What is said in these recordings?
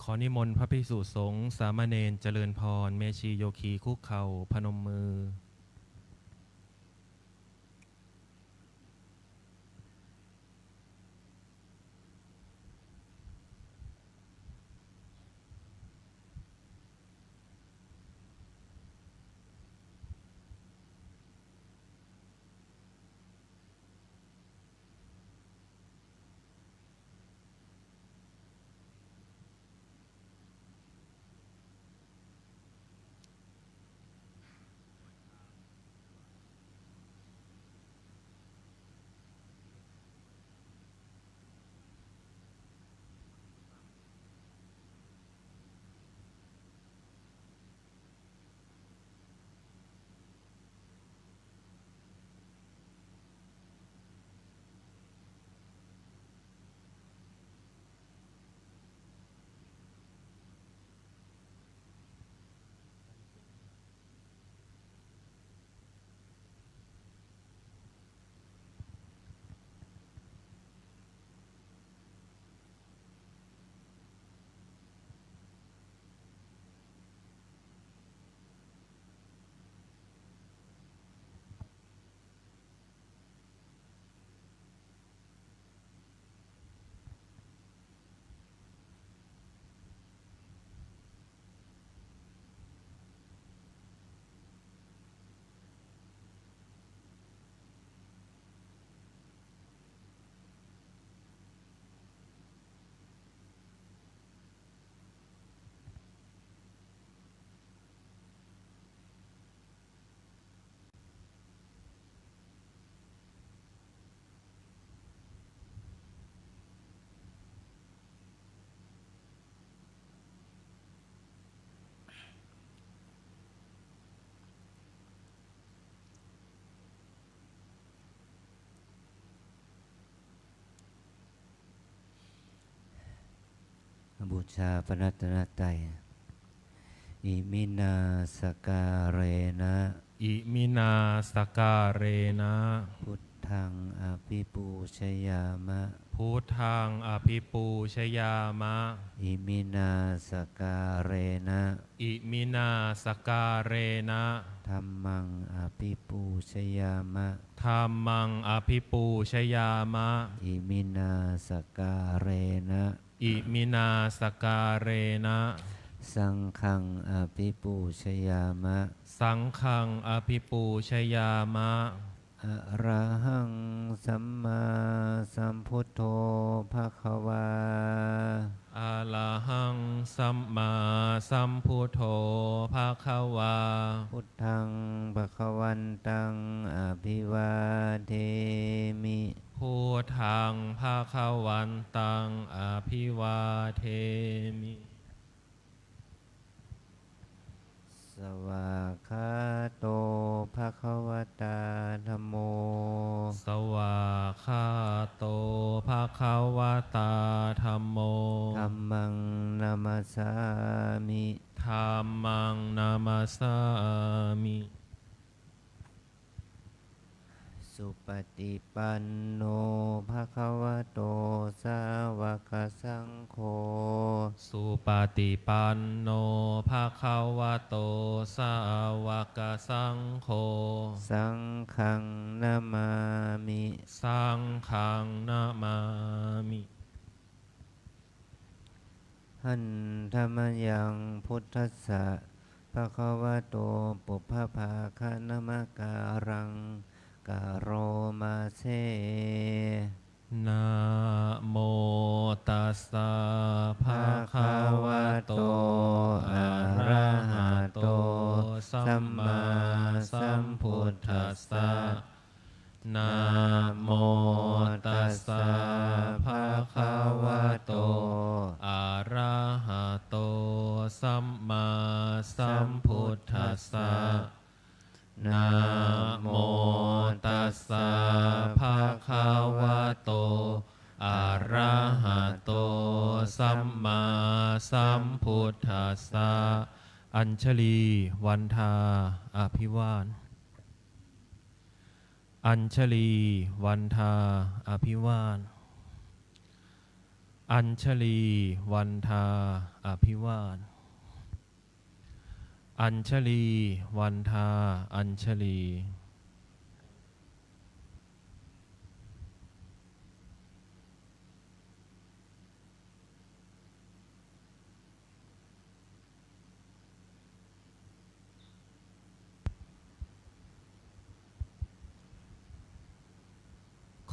ขอนิมนต์พระภิกษุสงฆ์สามเณรเจริญพรเมชีโยคีคุกเข่าพนมมือบูชาพระรัตนตรัยอิมินาสการเรนะอิมินาสการเรนะ พุทธังอภิปูชยามะพุทธังอภิปูชยามะอิมินาสการเรนะอิมินาสการเรนะธัมมังอภิปูชยามะธัมมังอภิปูชยามะอิมินาสการเรนะอิมินาสการเรนะสังฆังอภิปูชยามะสังฆังอภิปูชยามะอะระหังสัมมาสัมพุทโธภควาอะระหังสัมมาสัมพุทโธภะคะวาพุทธังภควันตังอภิวาเทมิพุทธังภะคะวันตังอภิวาเทมิสวากขาโตภควตาธัมโมสวากขาโตภะคะวะตาธัมโมธัมมังนามัสสามิธัมมังนามัสสามิสุปฏิปันโนภควโตสาวกสังโฆสุปฏิปันโนภะคะวะโตสาวกสังโฆสังฆังนามามิสังฆังนะมามิหันธรรมยังพุทธัสสะภควโตปุพพภาคะนมการังกะโรมาเซนะโมตัสสะภะคะวะโตอะระหะโตสัมมาสัมพุทธัสสะนะโมตัสสะภะคะวะโตอะระหะโตสัมมาสัมพุทธัสสะนะโมตัสสะภะคะวะโตอะระหะโตสัมมาสัมพุทธัสสะอัญชลีวันทาอภิวาทอัญชลีวันทาอภิวาท อัญชลีวันทาอภิวาทอัญชลีวันทาอัญชลี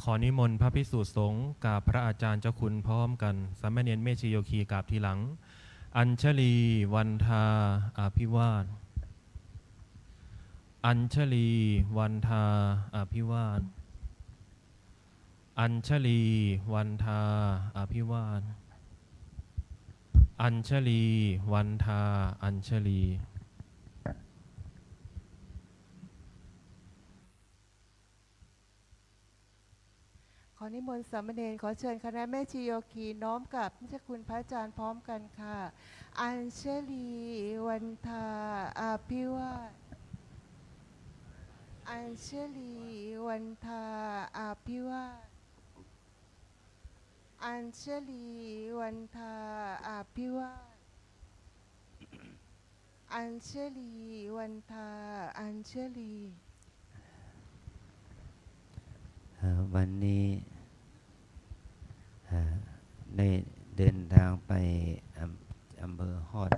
ขอนิมนต์พระภิกษุสงฆ์กราบพระอาจารย์เจ้าคุณพร้อมกันสามเณรเมชีโยคีกราบทีหลังอัญชลีวันทาอภิวาทอัญชลีวันทาอภิวาทอัญชลีวันทาอภิวาทอัญชลีวันทาอัญชลีขอนิมนต์สามเณรขอเชิญคณะแม่ชีโยคีน้อมกับพระเจ้าคุณพระอาจารย์พร้อมกันค่ะอัญชลีวันทาอภิวาทอัญชลีวันทาอภิวาทอัญชลีวันทาอภิวาทอัญชลีวันทาอัญชลีวันนี้ได้เดินทางไปอำเภอฮอด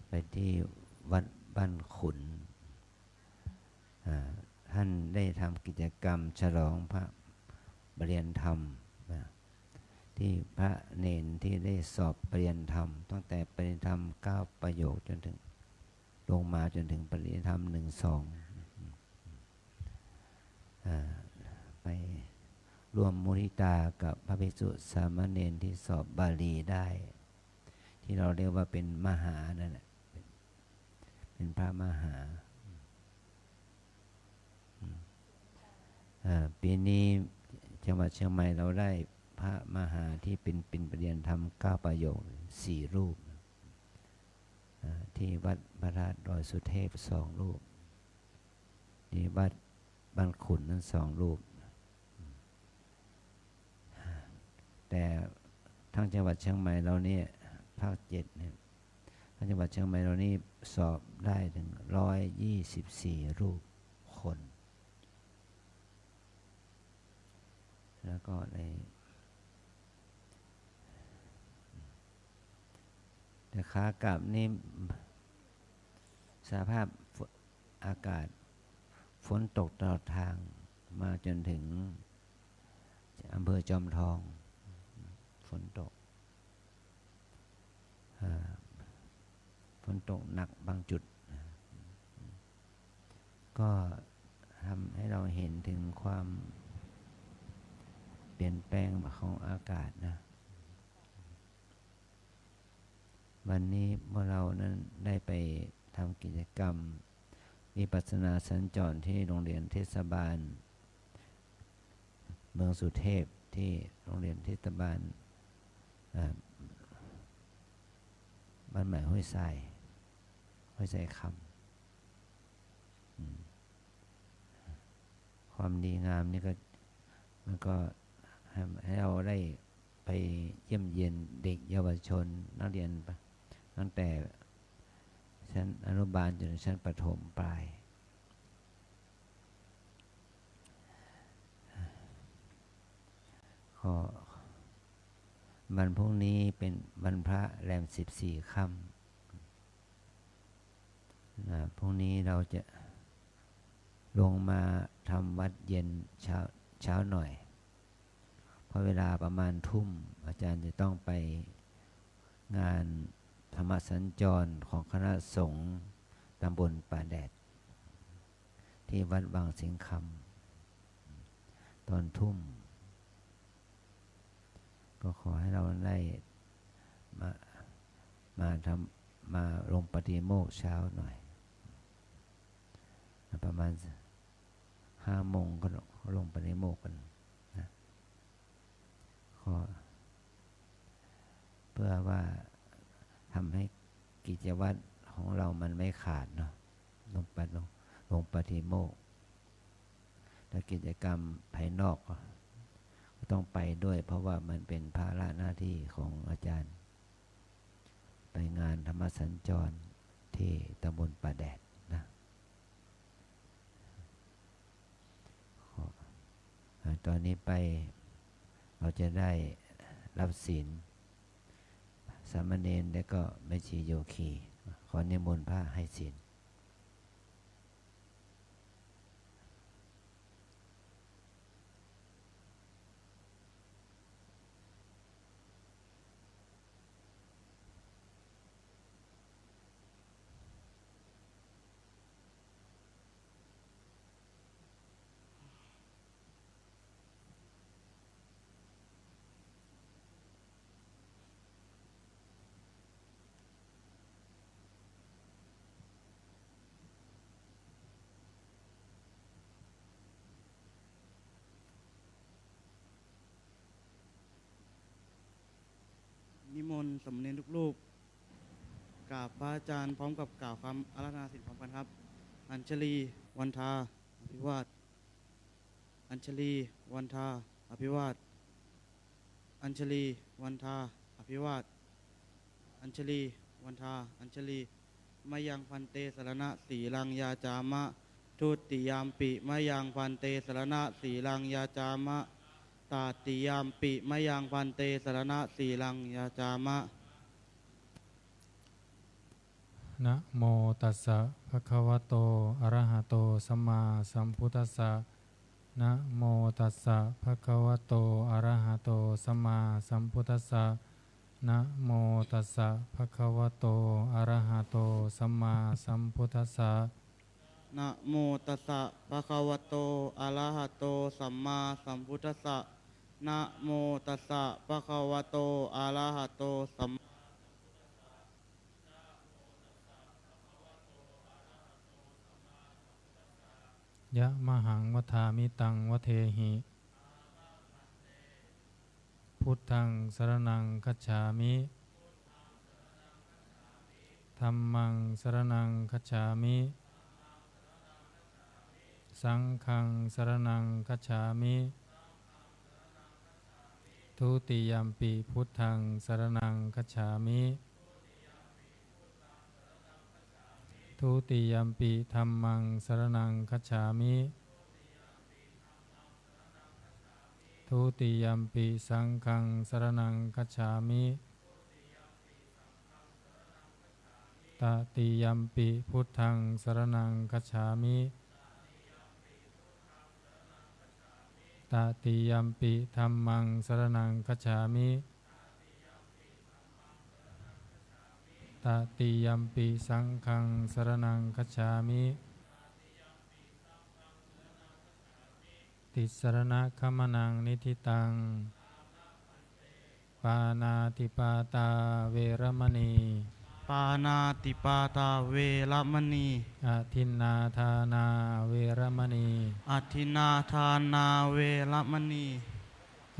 ไปที่วัดบ้านขุนท่านได้ทำกิจกรรมฉลองพระปริยญธรรมที่พระเนนที่ได้สอบปริยญธรรมตั้งแต่ปริยญธรรม9ประโยคจนถึงลงมาจนถึงปริยญธรรม1-2ไปร่วมมุทิตากับพระภิกษุสามเณรที่สอบบาลีได้ ที่เราเรียกว่าเป็นมหานั่นแหละเป็นพระมหาปีนี้จังหวัดเชียงใหม่เราได้พระมหาที่เป็นปริยญธรรม9ประโยค4รูปที่วัดพระธาตุดอยสุเทพ2รูปที่วัดบ้านขุนนั้น2รูปแต่ทั้งจังหวัดเชียงใหม่เราเนี่ยภาค7เนี่ยทั้งจังหวัดเชียงใหม่เรานี่สอบได้ถึง124รูปคนแล้วก็ในแต่ขากลับนี่สภาพอากาศฝนตกตลอดทางมาจนถึงอำเภอจอมทองฝนตกหนักบางจุดก็ทำให้เราเห็นถึงความเปลี่ยนแปลงของอากาศนะวันนี้เมื่อเรานั้นได้ไปทำกิจกรรมวิปัสสนาสัญจรที่โรงเรียนเทศบาลเมืองสุเทพที่โรงเรียนเทศบาลบ้านใหม่ห้วยทรายคำความดีงามนี่ก็มันก็ให้เราได้ไปเยี่ยมเยียนเด็กเยาวชนนักเรียนตั้งแต่ชั้นอนุบาลจนชั้นประถมปลายวันพรุ่งนี้เป็นวันพระแรม14 ค่ำพรุ่งนี้เราจะลงมาทำวัดเย็นเช้าหน่อยเพราะเวลาประมาณทุ่มอาจารย์จะต้องไปงานธรรมสัญจรของคณะสงฆ์ตำบลป่าแดดที่วัดบางสิงคำตอนทุ่มก็ขอให้เราได้มาลงปฏิโมกข์เช้าหน่อยประมาณ5 โมงก็ลงปฏิโมกข์กันนะเพื่อว่าทำให้กิจวัตรของเรามันไม่ขาดเนาะลงปฏิโมกข์และกิจกรรมภายนอกก็ ต้องไปด้วย เพราะว่ามันเป็นภาระหน้าที่ของอาจารย์ ไปงานธรรมสัญจรที่ตำบลป่าแดดนะตอนนี้ไปเราจะได้รับศีลสามเณรและก็แม่ชีโยคีขอนิมนต์พระให้ศีลนิมนต์สามเณรทุกรูปกราบพระอาจารย์พร้อมกับกล่าวคำอาราธนาศีลพร้อมกันครับ อัญชลีวันทาอภิวาทอัญชลีวันทาอภิวาทอัญชลีวันทาอภิวาทอัญชลีวันทาอัญชลีมะยังพันเตสรณะสีลังยาจามะทุติยามปิมะยังพันเตสรณะสีลังยาจามะตาติยามปิมะยังพันเตสรณะสีลังยาจามะ นะโมตัสสะภะคะวะโตอะระหะโตสัมมาสัมพุทธัสสะนะโมตัสสะภะคะวะโตอะระหะโตสัมมาสัมพุทธัสสะนะโมตัสสะภะคะวะโตอะระหะโตสัมมาสัมพุทธัสสะ นะโมตัสสะภะคะวะโตอะระหะโตสัมมาสัมพุทธัสสะนะโมตัสสะภะคะวะโตอะระหะโตสัมยะมหังวทามิตังวเทหิพุทธังสรณังคัจฉามิธัมมังสรณังคัจฉามิสังฆังสรณังคัจฉามิทุติยัมปิพุทธังสรณังคัจฉามิทุติยัมปิธัมมังสรณังคัจฉามิทุติยัมปิสังฆังสรณังคัจฉามิตติยัมปิพุทธังสรณังคัจฉามิตติยัมปิธัมมังสรณังคัจฉามิตติยัมปิสังฆังสรณังคัจฉามิติสรณคัมมนังนิธิตังปานาติปาตาเวรมณีปานาติปาตาเวรมณี อทินนาทานาเวรมณี อทินาทานาเวรมณี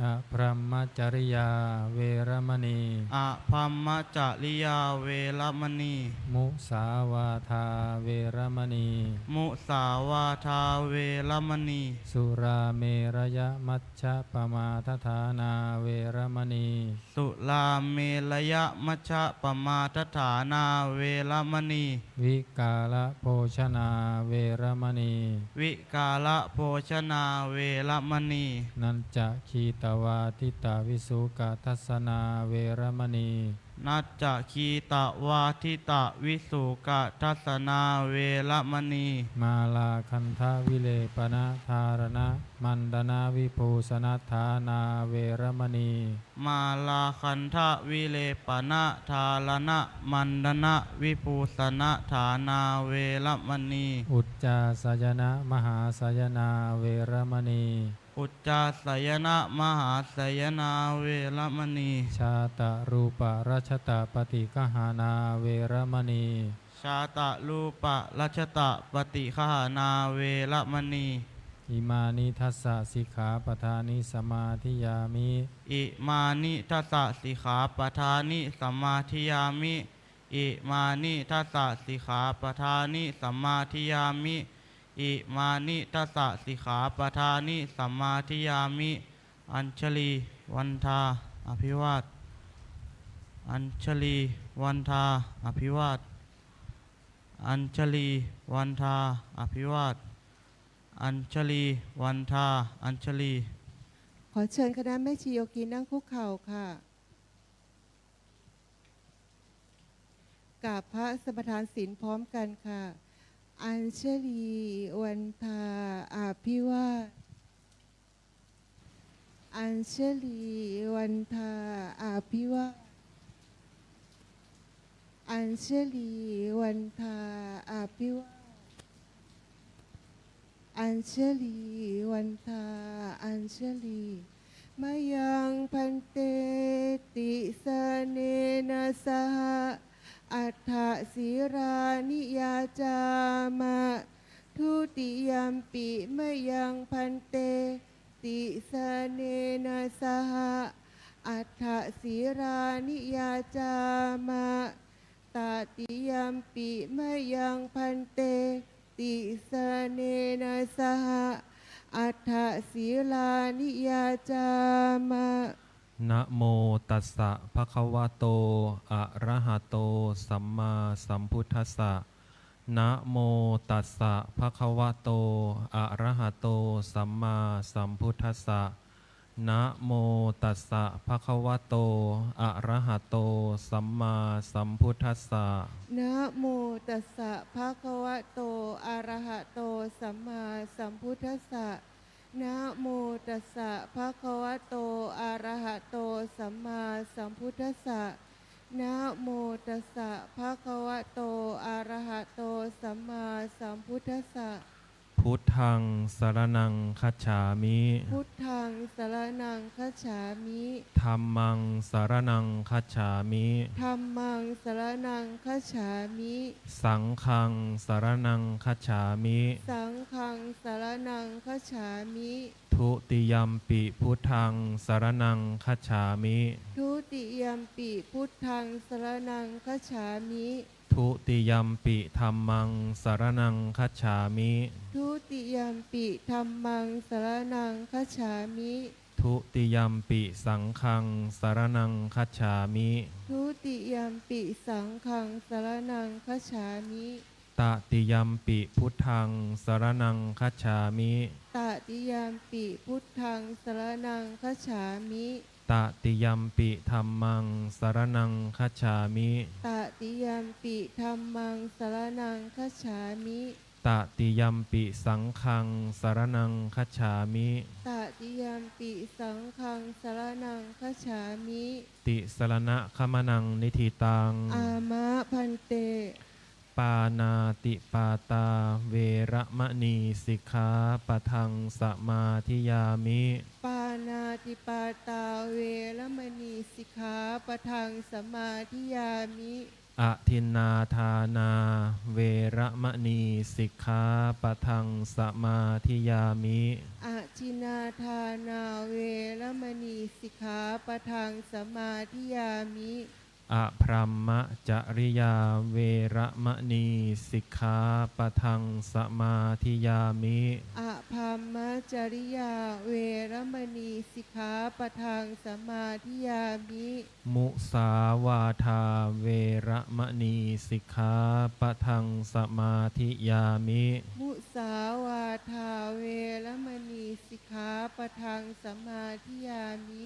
อพรหมจริยาเวรมณี อภัมมจริยาเวรมณี มุสาวาทาเวรมณี มุสาวาทาเวรมณี สุราเมรยมัชฌะปมาทฐานาเวรมณี สุลาเมลยะมัชฌะปมาทฐานาเวรมณี วิกาลโภชนาเวรมณี วิกาละโภชนาเวรมณี นันจะคีตวาทิตาวิสุกทัสสนาเวรมณี นัจจคีตะวาทิตะวิสุกะทัสสนาเวรมณี มาลาคันทวิเลปนะธารณะมันดนาวิภูสนัฏฐานาเวรมณี มาลาคันทะวิเลปนะทาลนะมันดนะวิภูสนะฐานาเวรมณี อุจจาสยนะมหาสยนาเวรมณี อุจจาสยนะมหาสยนาเวรมณี ชาตะรูปรัชตะปฏิกหานาเวรมณี ชาตะรูปะรัชตะปฏิฆานาเวรมณี อิมานิทัสสะสิกขาปทานิสมาธิยามิ อิมานิทัสสะสิกขาปทานิสัมมาทิยามิ อิมานิทัสสะสิกขาปทานิสัมมาทิยามิ อิมานิทัสสะสิกขาปทานิสัมมาทิยามิ อัญชลีวันทาอภิวาทอัญชลีวันทาอภิวาทอัญชลีวันทาอภิวาทอัญชลีวันทาอัญชลี ขอเชิญคณะแม่ชีโยคีนั่งคุกเข่าค่ะกราบพระสมทานศีลพร้อมกันค่ะ อัญชลีวันทาอภิวาทอัญชลีวันทาอภิวาทอัญชลีวันทาอภิวาทอัญชลีวันทาอัญชลีมยังพันเตติสเนนะสหอัฏฐศิรานิยาจามะทุติยัมปิมยังพันเตติสเนนะสหอัฏฐศิรานิยาจามะตติยัมปิมยังพันเตติสเนนะสหอัฏฐศิรานิยาจามะ นะโมตัสสะภะคะวะโตอะระหะโตสัมมาสัมพุทธัสสะนะโมตัสสะภะคะวะโตอะระหะโตสัมมาสัมพุทธัสสะนะโมตัสสะภะคะวะโตอะระหะโตสัมมาสัมพุทธัสสะ นะโมตัสสะภะคะวะโตอะระหะโตสัมมาสัมพุทธัสสะนะโมตัสสะภะคะวะโตอะระหะโตสัมมาสัมพุทธัสสะนะโมตัสสะภะคะวะโตอะระหะโตสัมมาสัมพุทธัสสะ พุทธังสรณังคัจฉามิ พุทธังสรณังคัจฉามิ ธัมมังสรณังคัจฉามิ ธัมมังสรณังคัจฉามิ สังฆังสรณังคัจฉามิ สังฆังสรณังคัจฉามิ ทุติยัมปิพุทธังสรณังคัจฉามิ ทุติยัมปิพุทธังสรณังคัจฉามิ ทุติยัมปิธัมมังสรณังคัจฉามิ ทุติยัมปิธัมมังสรณังคัจฉามิ ทุติยัมปิสังฆังสรณังคัจฉามิ ทุติยัมปิสังฆังสรณังคัจฉามิ ตติยัมปิพุทธังสรณังคัจฉามิ ตติยัมปิพุทธังสรณังคัจฉามิ ตติยัมปิธัมมังสรณังคัจฉามิ ตติยัมปิธัมมังสรณังคัจฉามิ ตติยัมปิสังฆังสรณังคัจฉามิ ตติยัมปิสังฆังสรณังคัจฉามิ ติสรณะขมนังนิธิตัง อามะพันเต ปานาติปาตาเวระมณีสิกขาปะทังสมาธิยามิ ปานาติปาตาเวรมณีสิกขาปะทังสมาธิยามิ อทินนาทานาเวระมณีสิกขาปะทังสมาธิยามิ อาจินาทานาเวรมณีสิกขาปะทังสมาธิยามิ อพรหมจริยาเวระมณีสิกขาปะทังสมาธิยามิ อะภามมจริยาเวรมณีสิกขาปะทังสมาธิยามิ มุสาวาทาเวระมณีสิกขาปะทังสมาธิยามิ มุสาวาทาเวรมณีสิกขาปะทังสมาธิยามิ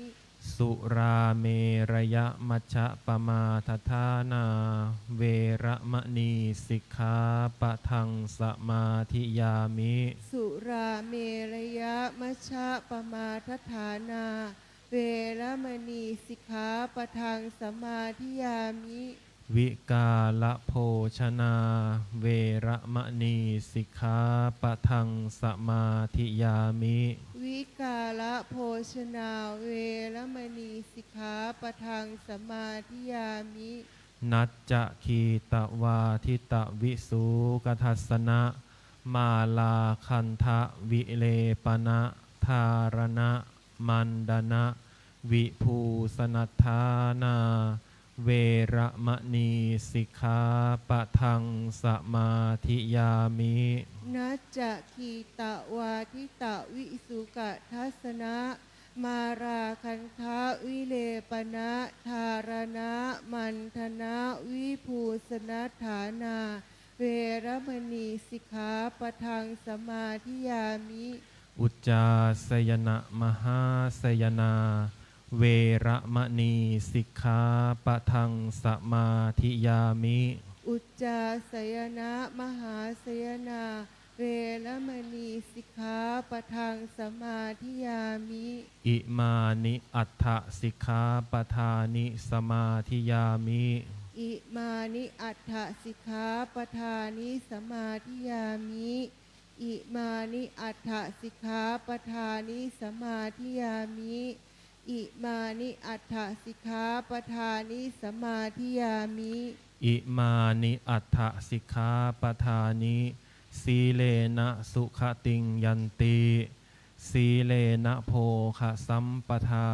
สุราเมระยะมัชฌะปมาทฐานาเวระมณีสิกขาปะทังสมาธิยามิ สุราเมรยะมัชฌะปมาทฐานาเวรมณีสิกขาปะทังสมาธิยามิ วิกาละโภชนาเวระมณีสิกขาปะทังสมาธิยามิ วิกาละโภชนาเวรมณีสิกขาปะทังสมาธิยามิ นัจจะคีตวาทิตวิสูกทัสสนะมาลาคันทะวิเลปนะธารณะมันดนะวิภูสนัทธานาเวระมณีสิกขาปะทังสมาธิยามิ นัจจะคีตวาทิตวิสุกทัสสนะ มาราคันทะวิเลปนะธารณะมันธนะวิภูสนัฏฐานา เวรมณีสิกขาปะทังสมาธิยามิ อุจจาสยนะมหาสยนา เวระมณีสิกขาปะทังสมาธิยามิ อุจจาสยนะมหาสยนา เวรมณีสิกขาปะทังสมาธิยามิ อิมานิอัฏฐสิกขาปทานิสมาธิยามิ อิมานิอัฏฐสิกขาปทานิสมาธิยามิ อิมานิอัฏฐสิกขาปทานิสมาธิยามิ อิมานิอัฏฐสิกขาปทานิสมาธิยามิ อิมานิอัฏฐสิกขาปทานิสีเลนะสุขติงยันติสีเลนะโภคะสัมปทา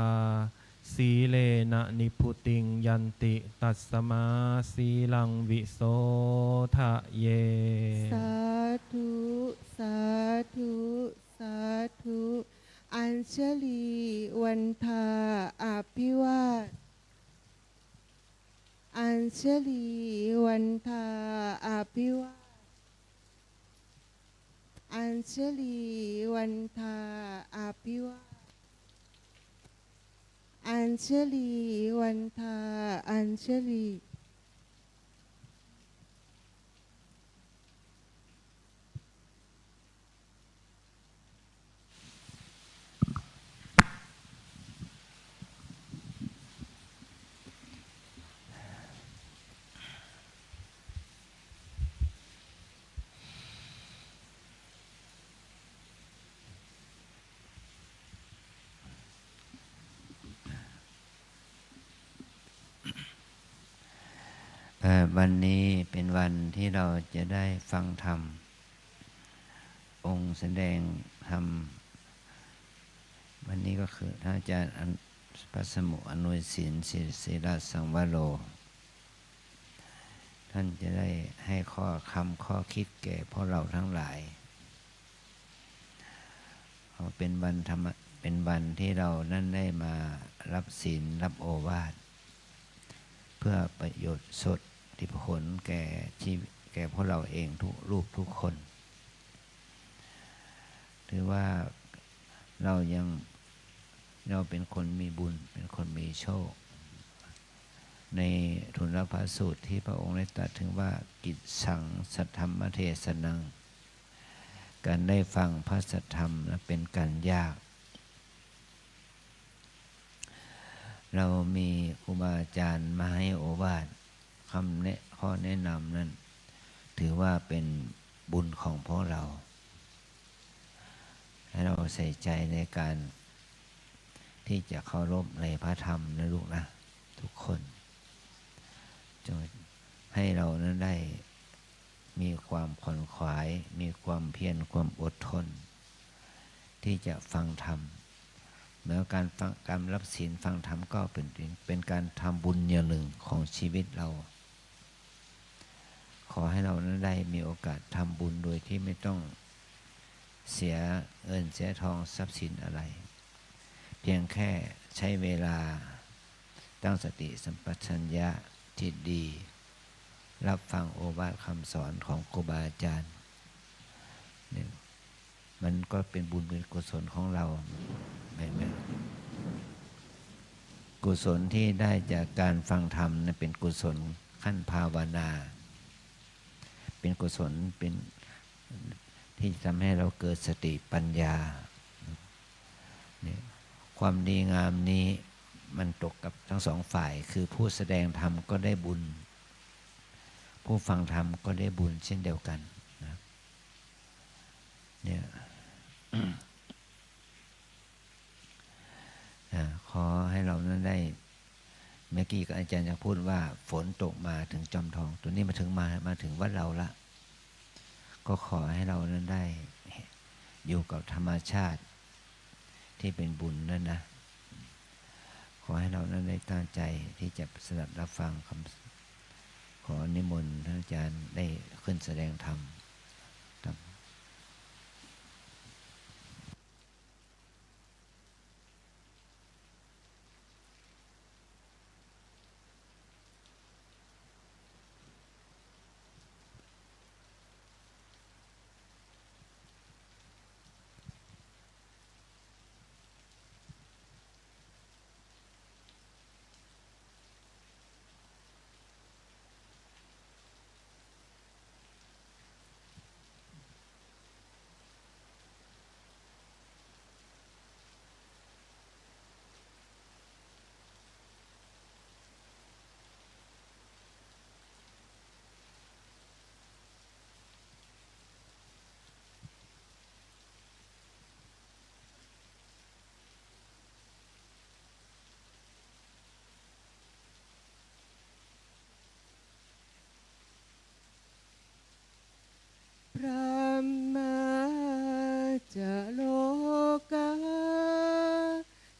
สีเลนะนิพุติงยันติตัสสมาสีลังวิโสทะเย สาธุ สาธุ สาธุ อัญชลีวันทาอภิวาท อัญชลีวันทาอภิวาท อัญชลีวันทาอภิวาท อัญชลีวันทาอัญชลี วันนี้เป็นวันที่เราจะได้ฟังธรรม องค์แสดงธรรมวันนี้ก็คือท่านอาจารย์พระสมุอนุสินศิลสังวโร ท่านจะได้ให้ข้อคิดแก่พวกเราทั้งหลายเป็นวันธรรมเป็นวันที่เรานั่นได้มารับศีลรับโอวาทเพื่อประโยชน์สดที่ผลแก่ชีวิตแก่พวกเราเองทุกรูปทุกคนถือว่าเราเป็นคนมีบุญเป็นคนมีโชค ในทุนพระสูตรที่พระองค์ได้ตรัสถึงว่ากิจสังสัทธรรมเทศนัง การได้ฟังพระสัทธรรมเป็นการยาก เรามีครูบาอาจารย์มาให้โอวาทข้อแนะนำนั้นถือว่าเป็นบุญของพวกเรา ให้เราใส่ใจในการที่จะเคารพในพระธรรมนะลูกนะทุกคนจงให้เรานั้นได้มีความขวนขวายมีความเพียรความอดทนที่จะฟังธรรมแม้การรับศีลฟังธรรมก็เป็นการทำบุญอย่างหนึ่งของชีวิตเราขอให้เรานั้นได้มีโอกาสทำบุญโดยที่ไม่ต้องเสียเงินเสียทองทรัพย์สินอะไรเพียงแค่ใช้เวลาตั้งสติสัมปชัญญะที่ดีรับฟังโอวาทคำสอนของครูบาอาจารย์เนี่ยมันก็เป็นบุญเป็นกุศลของเรากุศลที่ได้จากการฟังธรรมนะเป็นกุศลขั้นภาวนาเป็นกุศลเป็นที่ทำให้เราเกิดสติปัญญาเนี่ยความดีงามนี้มันตกกับทั้งสองฝ่ายคือผู้แสดงธรรมก็ได้บุญผู้ฟังธรรมก็ได้บุญเช่นเดียวกันนะเนี่ยขอให้เรานั้นได้เมื่อกี้อาจารย์จะพูดว่าฝนตกมาถึงจอมทองตัวนี้มาถึงวัดเราละก็ขอให้เรานั้นได้อยู่กับธรรมชาติที่เป็นบุญนั่นนะขอให้เรานั้นได้ตั้งใจที่จะสดับรับฟังคำขอนิมนต์ท่านอาจารย์ได้ขึ้นแสดงธรรม จะโลกา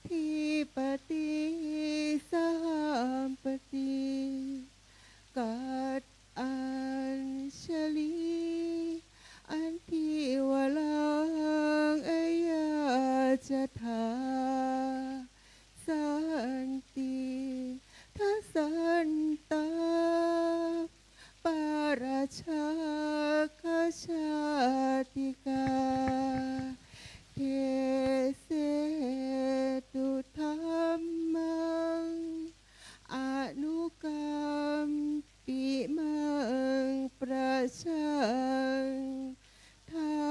ทิปติสามปติกัดอัญชลีอันทิวลังอายาจะทาสันติทัสสันตาปาราชาคชาติกาเทเสตุธรรมังอนุกรรมปิมังประชังเท้า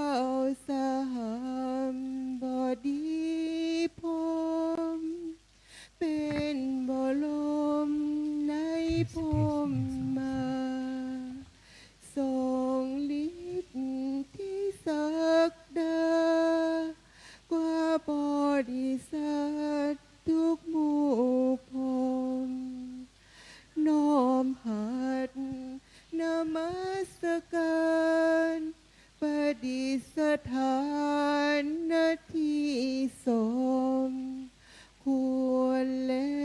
สหัมบดีพรหมเป็นบรมในพรหมมาทรงฤทธิ์ที่ศักดากว่าบริษัททุกหมู่พรหมน้อมหัดนมัสการประดิษฐานณที่สมควรแล้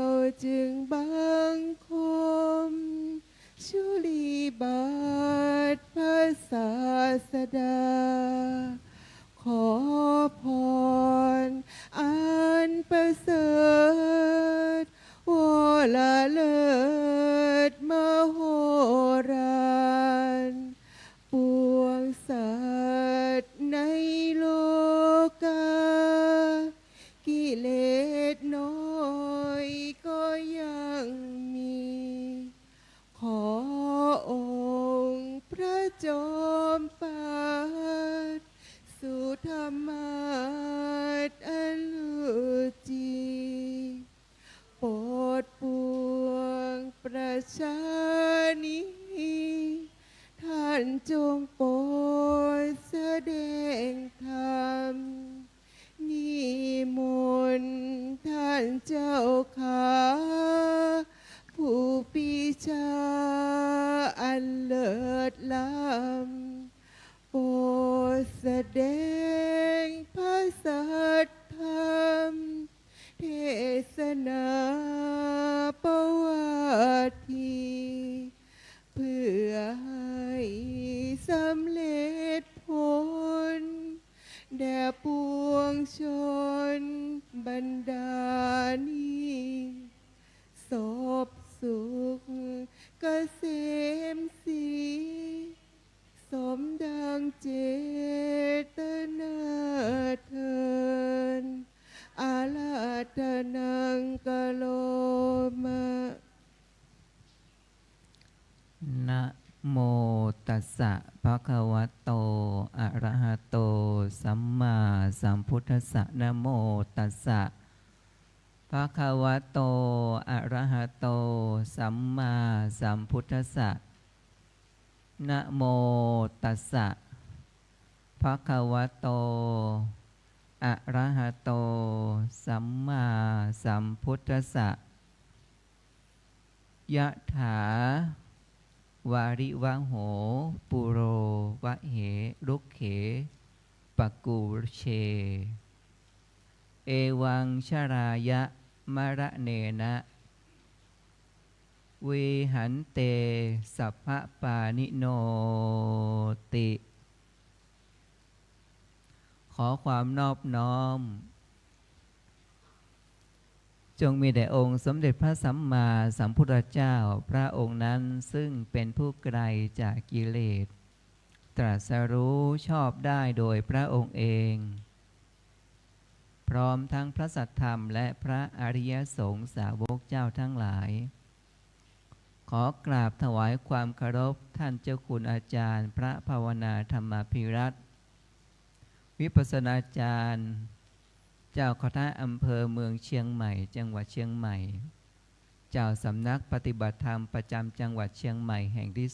วจึงบังคมชุลีบาทพระศาสดาขอพรอันประเสริฐวละเลิศมโหฬารปวงสัตว์ในโลกากิเลสน้อยก็ยังมีขอองค์พระจอมปาฏสุธรรมาสอันลุจีโปรดปวงประชานิท่านจงโปรดแสดงธรรมนิมนต์ท่านเจ้าขาผู้ปีชาอันเลิศล้ำโปรดแสดงพระสัทธรรมเทศนาประวัติเพื่อให้สำเร็จผลแด่ปวงชนบรรดานี้ศพสุขเกษมศรีสมดังเจตนาเทินอาลาธนังกะโลมะ นะโมตัสสะภะคะวะโตอะระหะโตสัมมาสัมพุทธัสสะนะโมตัสสะภะคะวะโตอะระหะโตสัมมาสัมพุทธัสสะนะโมตัสสะภะคะวะโตอะระหะโตสัมมาสัมพุทธัสสะยะถาวาริวะโหปุโรวะเหรุกเขปกูเชเอวังชรายะมะระเนนะวิหันเตสัพพะปานิโนติขอความนอบน้อมจงมีแด่องค์สมเด็จพระสัมมาสัมพุทธเจ้าพระองค์นั้นซึ่งเป็นผู้ไกลจากกิเลสตรัสรู้ชอบได้โดยพระองค์เองพร้อมทั้งพระสัทธรรมและพระอริยสงฆ์สาวกเจ้าทั้งหลายขอกราบถวายความเคารพท่านเจ้าคุณอาจารย์พระภาวนาธรรมภิรัตน์วิปัสสนาจารย์เจ้าคณะอำเภอเมืองเชียงใหม่จังหวัดเชียงใหม่เจ้าสำนักปฏิบัติธรรมประจำจังหวัดเชียงใหม่แห่งที่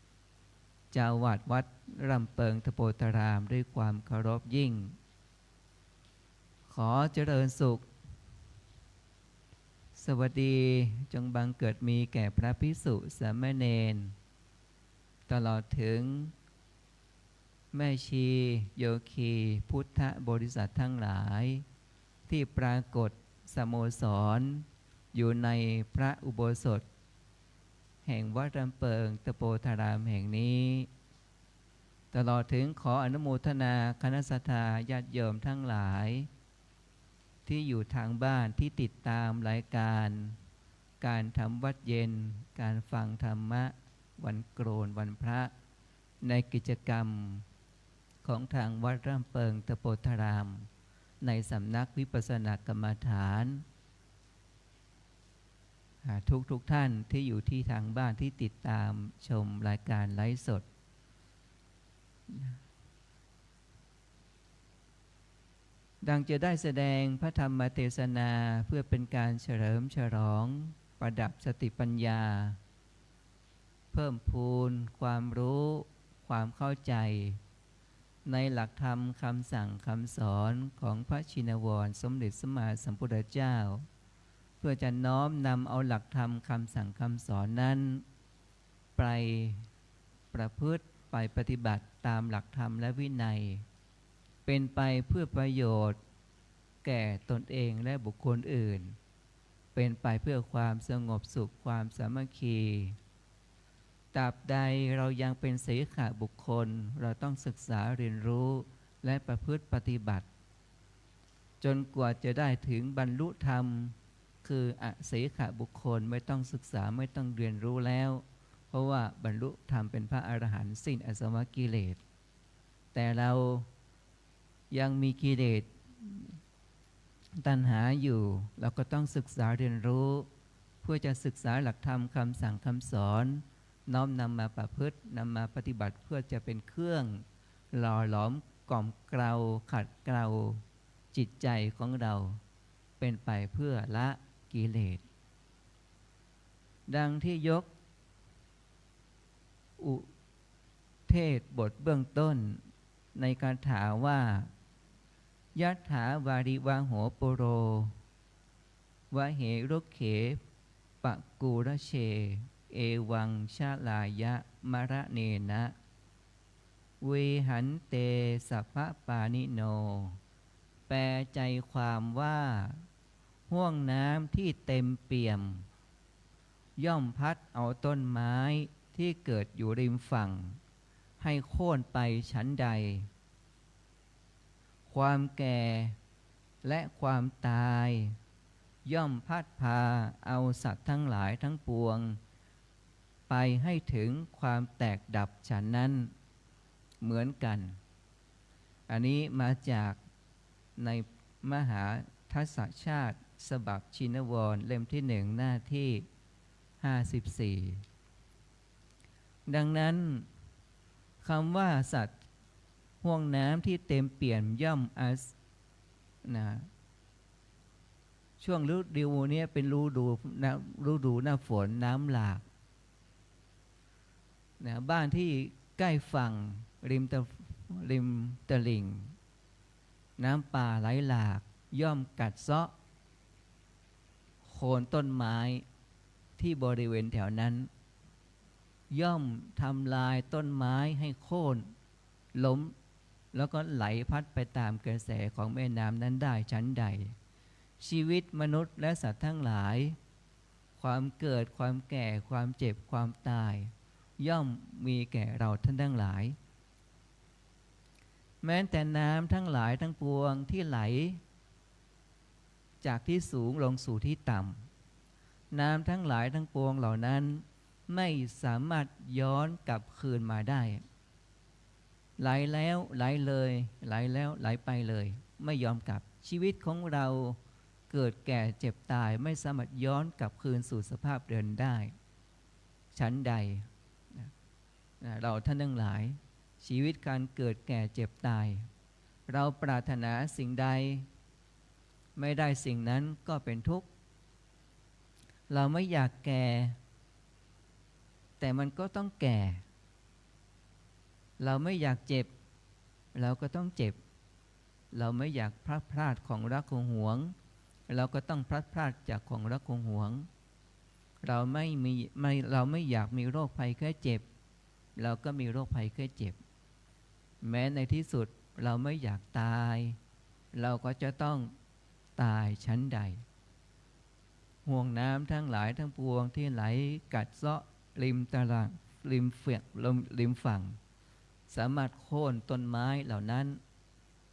2เจ้าวาดวัดรำเปิงทโพธารามด้วยความเคารพยิ่งขอเจริญสุขสวัสดีจงบังเกิดมีแก่พระภิกษุสามเณรตลอดถึง แม่ชีโยคีพุทธบริษัททั้งหลาย ที่ปรากฏสโมสรอยู่ในพระอุโบสถแห่งวัดลำเปิงตะโปธารามแห่งนี้ ตลอดถึงขออนุโมทนาคณะสัตยาญาติโยมทั้งหลาย ที่อยู่ทางบ้านที่ติดตามรายการทำวัดเย็นการฟังธรรมะวันโกนวันพระในกิจกรรมของทางวัดลำเปิงตะโปธารามในสำนักวิปัสสนากรรมฐานทุกท่านที่อยู่ที่ทางบ้านที่ติดตามชมรายการไลฟ์สดดังจะได้แสดงพระธรรมเทศนาเพื่อเป็นการเฉลิมฉลองประดับสติปัญญาเพิ่มพูนความรู้ความเข้าใจในหลักธรรมคำสั่งคำสอนของพระชินวรสมเด็จสัมมาสัมพุทธเจ้าเพื่อจะน้อมนำเอาหลักธรรมคำสั่งคำสอนนั้นไปประพฤติไปปฏิบัติตามหลักธรรมและวินัยเป็นไปเพื่อประโยชน์แก่ตนเองและบุคคลอื่นเป็นไปเพื่อความสงบสุขความสามัคคีตราบใดเรายังเป็นเสขบุคคลเราต้องศึกษาเรียนรู้และประพฤติปฏิบัติจนกว่าจะได้ถึงบรรลุธรรมคืออเสขบุคคลไม่ต้องศึกษาไม่ต้องเรียนรู้แล้วเพราะว่าบรรลุธรรมเป็นพระอรหันต์สิ้นอาสวะกิเลสแต่เรายังมีกิเลสตัณหาอยู่เราก็ต้องศึกษาเรียนรู้เพื่อจะศึกษาหลักธรรมคำสั่งคำสอนน้อมนำมาประพฤตินำมาปฏิบัติเพื่อจะเป็นเครื่องหล่อหลอมกล่อมเกลาขัดเกลาจิตใจของเราเป็นไปเพื่อละกิเลสดังที่ยกอุเทศบทเบื้องต้นในการถามว่ายะถาวาริวาโหปโรวะเหรุเขปะกูระเชเอวังชาลายะมะระเนนะเวหันเตสัพพปานิโนแปลใจความว่าห้วงน้ำที่เต็มเปี่ยมย่อมพัดเอาต้นไม้ที่เกิดอยู่ริมฝั่งให้โค่นไปชั้นใดความแก่และความตายย่อมพัดพาเอาสัตว์ทั้งหลายทั้งปวงไปให้ถึงความแตกดับฉันนั้นเหมือนกันอันนี้มาจากในมหาทัศชาติฉบับชินวรเล่มที่ 1หน้าที่ 54ดังนั้นคำว่าสัตว์ห่วงน้ำที่เต็มเปี่ยมย่อมช่วงฤดูนี้เป็นฤดูหน้าฝนน้ำหลากบ้านที่ใกล้ฝั่งริมตลิ่งน้ำป่าไหลหลากย่อมกัดเซาะโคนต้นไม้ที่บริเวณแถวนั้นย่อมทำลายต้นไม้ให้โค่นล้มแล้วก็ไหลพัดไปตามกระแสของแม่น้ำนั้นได้ชั้นใดชีวิตมนุษย์และสัตว์ทั้งหลายความเกิดความแก่ความเจ็บความตายย่อมมีแก่เราท่านทั้งหลายแม้แต่น้ำทั้งหลายทั้งปวงที่ไหลจากที่สูงลงสู่ที่ต่ำน้ำทั้งหลายทั้งปวงเหล่านั้นไม่สามารถย้อนกลับคืนมาได้ไหลแล้วไหลเลยไหลแล้วไหลไปเลยไม่ยอมกลับชีวิตของเราเกิดแก่เจ็บตายไม่สามารถย้อนกลับคืนสู่สภาพเดิมได้ชั้นใดเราท่านทั้งหลายชีวิตการเกิดแก่เจ็บตายเราปรารถนาสิ่งใดไม่ได้สิ่งนั้นก็เป็นทุกข์เราไม่อยากแก่แต่มันก็ต้องแก่เราไม่อยากเจ็บเราก็ต้องเจ็บเราไม่อยากพลัดพรากของรักของหวงเราก็ต้องพลัดพรากจากของรักของหวงเราไม่อยากมีโรคภัยแค่เจ็บเราก็มีโรคภัยแค่เจ็บ แม้ในที่สุดเราไม่อยากตาย เราก็จะต้องตายชั้นใด ห่วงน้ำทั้งหลายทั้งปวงที่ไหลกัดเซาะริมตลิ่งริมฝั่งสามารถโค่นต้นไม้เหล่านั้น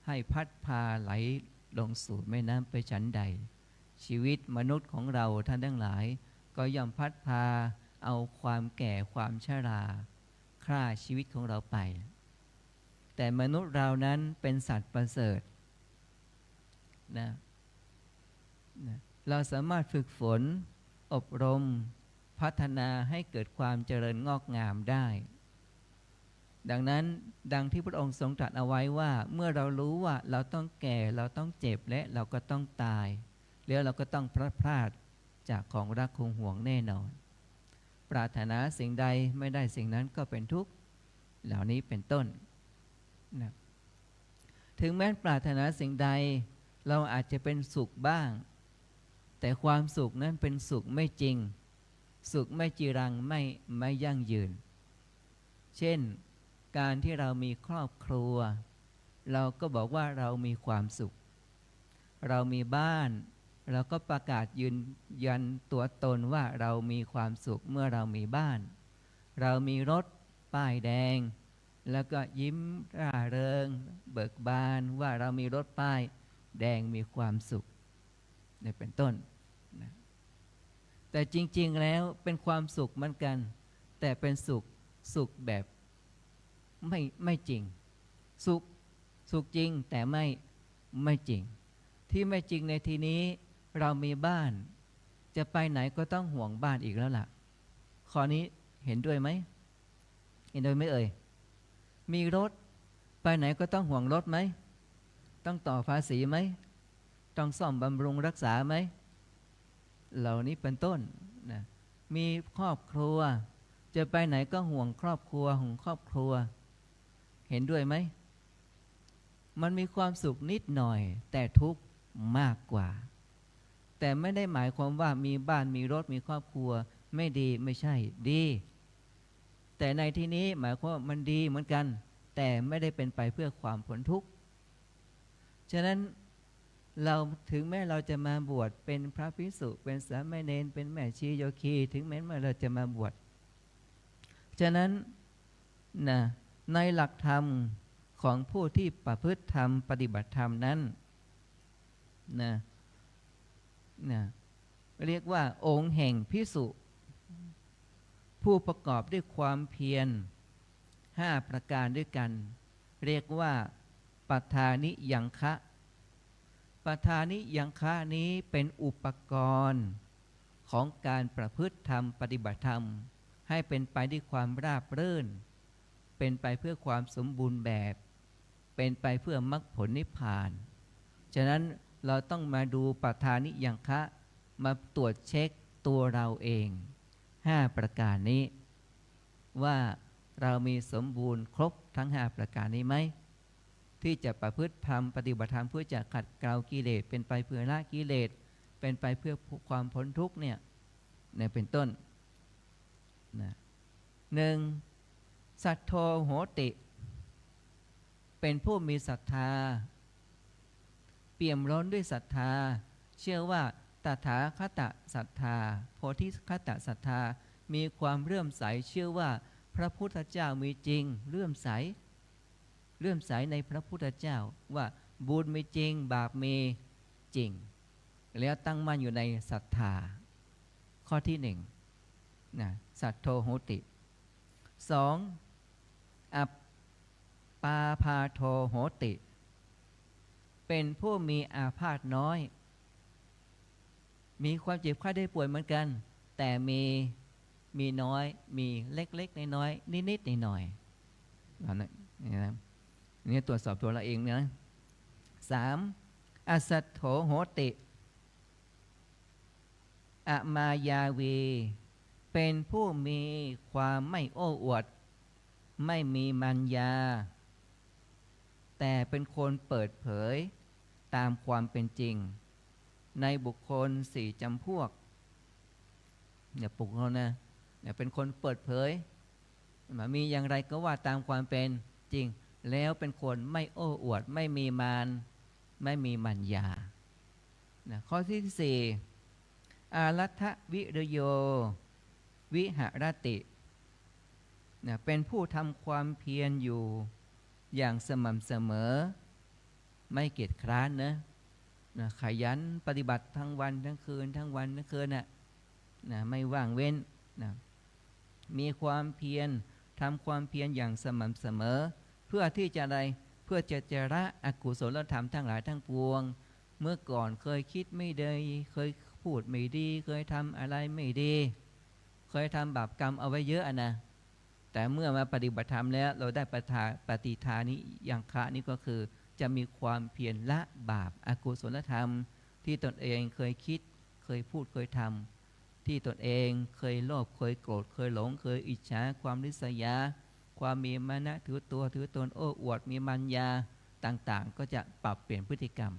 ให้พัดพาไหลลงสู่แม่น้ำไปชั้นใด ชีวิตมนุษย์ของเราท่านทั้งหลายก็ย่อมพัดพาเอาความแก่ความชราฆ่าชีวิตของเราไป แต่มนุษย์เรานั้นเป็นสัตว์ประเสริฐนะเราสามารถฝึกฝนอบรมพัฒนาให้เกิดความเจริญงอกงามได้ ดังนั้นดังที่พระองค์ทรงตรัสเอาไว้ว่าเมื่อเรารู้ว่าเราต้องแก่เราต้องเจ็บและเราก็ต้องตายแล้วเราก็ต้องพลาดจากของรักคงห่วงแน่นอนปรารถนาสิ่งใดไม่ได้สิ่งนั้นก็เป็นทุกข์เหล่านี้เป็นต้นนะถึงแม้ปรารถนาสิ่งใดเราอาจจะเป็นสุขบ้างแต่ความสุขนั้นเป็นสุขไม่จริงสุขไม่จีรังไม่ยั่งยืนเช่นการที่เรามีครอบครัวเราก็บอกว่าเรามีความสุขเรามีบ้านเราก็ประกาศยืนยันตัวตนว่าเรามีความสุขเมื่อเรามีบ้านเรามีรถป้ายแดงแล้วก็ยิ้มร่าเริงเบิกบานว่าเรามีรถป้ายแดงมีความสุขนี่เป็นต้นนะแต่จริงๆแล้วเป็นความสุขเหมือนกันแต่เป็นสุขแบบไม่จริงสุขจริงแต่ไม่จริงที่ไม่จริงในทีนี้เรามีบ้านจะไปไหนก็ต้องห่วงบ้านอีกแล้วล่ะข้อนี้เห็นด้วยไหมเห็นด้วยไหมเอ่ยมีรถไปไหนก็ต้องห่วงรถไหมต้องต่อภาษีไหมต้องซ่อมบำรุงรักษาไหมเหล่านี้เป็นต้นนะมีครอบครัวจะไปไหนก็ห่วงครอบครัวเห็นด้วยไหมมันมีความสุขนิดหน่อยแต่ทุกข์มากกว่าแต่ไม่ได้หมายความว่ามีบ้านมีรถมีครอบครัวไม่ดีไม่ใช่ดีแต่ในที่นี้หมายความว่ามันดีเหมือนกันแต่ไม่ได้เป็นไปเพื่อความพ้นทุกข์ฉะนั้นเราถึงแม้เราจะมาบวชเป็นพระภิกษุเป็นสามเณรเป็นแม่ชีโยคีถึงแม้ว่าเราจะมาบวชฉะนั้นนะในหลักธรรมของผู้ที่ประพฤติธรรมปฏิบัติธรรมนั้นนะเรียกว่าองค์แห่งภิกษุผู้ประกอบด้วยความเพียร5ประการด้วยกันเรียกว่าปัฏฐานิยังคะปัฏฐานิยังคะนี้เป็นอุปกรณ์ของการประพฤติธรรมปฏิบัติธรรมให้เป็นไปด้วยความราบรื่นเป็นไปเพื่อความสมบูรณ์แบบเป็นไปเพื่อมรรคผลนิพพานฉะนั้นเราต้องมาดูปัฏฐานิยังคะมาตรวจเช็คตัวเราเอง5ประการนี้ว่าเรามีสมบูรณ์ครบทั้ง5ประการนี้ไหมที่จะประพฤติธรรมปฏิบัติธรรมเพื่อจะขัดเกลากิเลสเป็นไปเพื่อละกิเลสเป็นไปเพื่อความพ้นทุกข์เนี่ยเป็นต้นนะ1. สัทโธโหติเป็นผู้มีศรัทธาเปี่ยมล้นด้วยศรัทธาเชื่อว่าตถาคตศรัทธาโพธิคตศรัทธามีความเลื่อมใสเชื่อว่าพระพุทธเจ้ามีจริงเลื่อมใสในพระพุทธเจ้าว่าบุญมีจริงบาปมีจริงแล้วตั้งมั่นอยู่ในศรัทธาข้อที่1นะสัทโธโหติ 2. อัปปาพาโทโหติเป็นผู้มีอาพาธน้อยมีความเจ็บไข้ได้ป่วยเหมือนกันแต่มีน้อยมีเล็กๆน้อยๆนิดๆหน่อยๆนี่ตรวจสอบตัวเราเองนะ 3. อสัทโธโหติอมายาวีเป็นผู้มีความไม่โอ้อวดไม่มีมัญญาแต่เป็นคนเปิดเผยตามความเป็นจริงในบุคคล4จำพวกปลุกเรานะเป็นคนเปิดเผยมีอย่างไรก็ว่าตามความเป็นจริง แล้วเป็นคนไม่โอ้อวดไม่มีมารไม่มีมัญญานะข้อที่ 4อารัฐวิริโยวิหรตินะเป็นผู้ทำความเพียรอยู่อย่างสม่ำเสมอไม่เกียจคร้านนะขยันปฏิบัติทั้งวันทั้งคืนทั้งวันทั้งคืนนะไม่ว่างเว้นนะมีความเพียรทำความเพียรอย่างสม่ำเสมอเพื่อที่จะอะไรเพื่อจะละอกุศลธรรมทั้งหลายทั้งปวงเมื่อก่อนเคยคิดไม่ดีเคยพูดไม่ดีเคยทำอะไรไม่ดีเคยทำบาปกรรมเอาไว้เยอะนะแต่เมื่อมาปฏิบัติธรรมแล้วเราได้ปฏิทานิยังคะนี่ก็คือจะมีความเพียรละบาปอกุศลธรรมที่ตนเองเคยคิดเคยพูดเคยทำที่ตนเองเคยโลภเคยโกรธเคยหลงเคยอิจฉาความริษยาความมีมานะถือตัวถือตนโอ้อวดมีมัญญาต่างๆก็จะปรับเปลี่ยนพฤติกรรม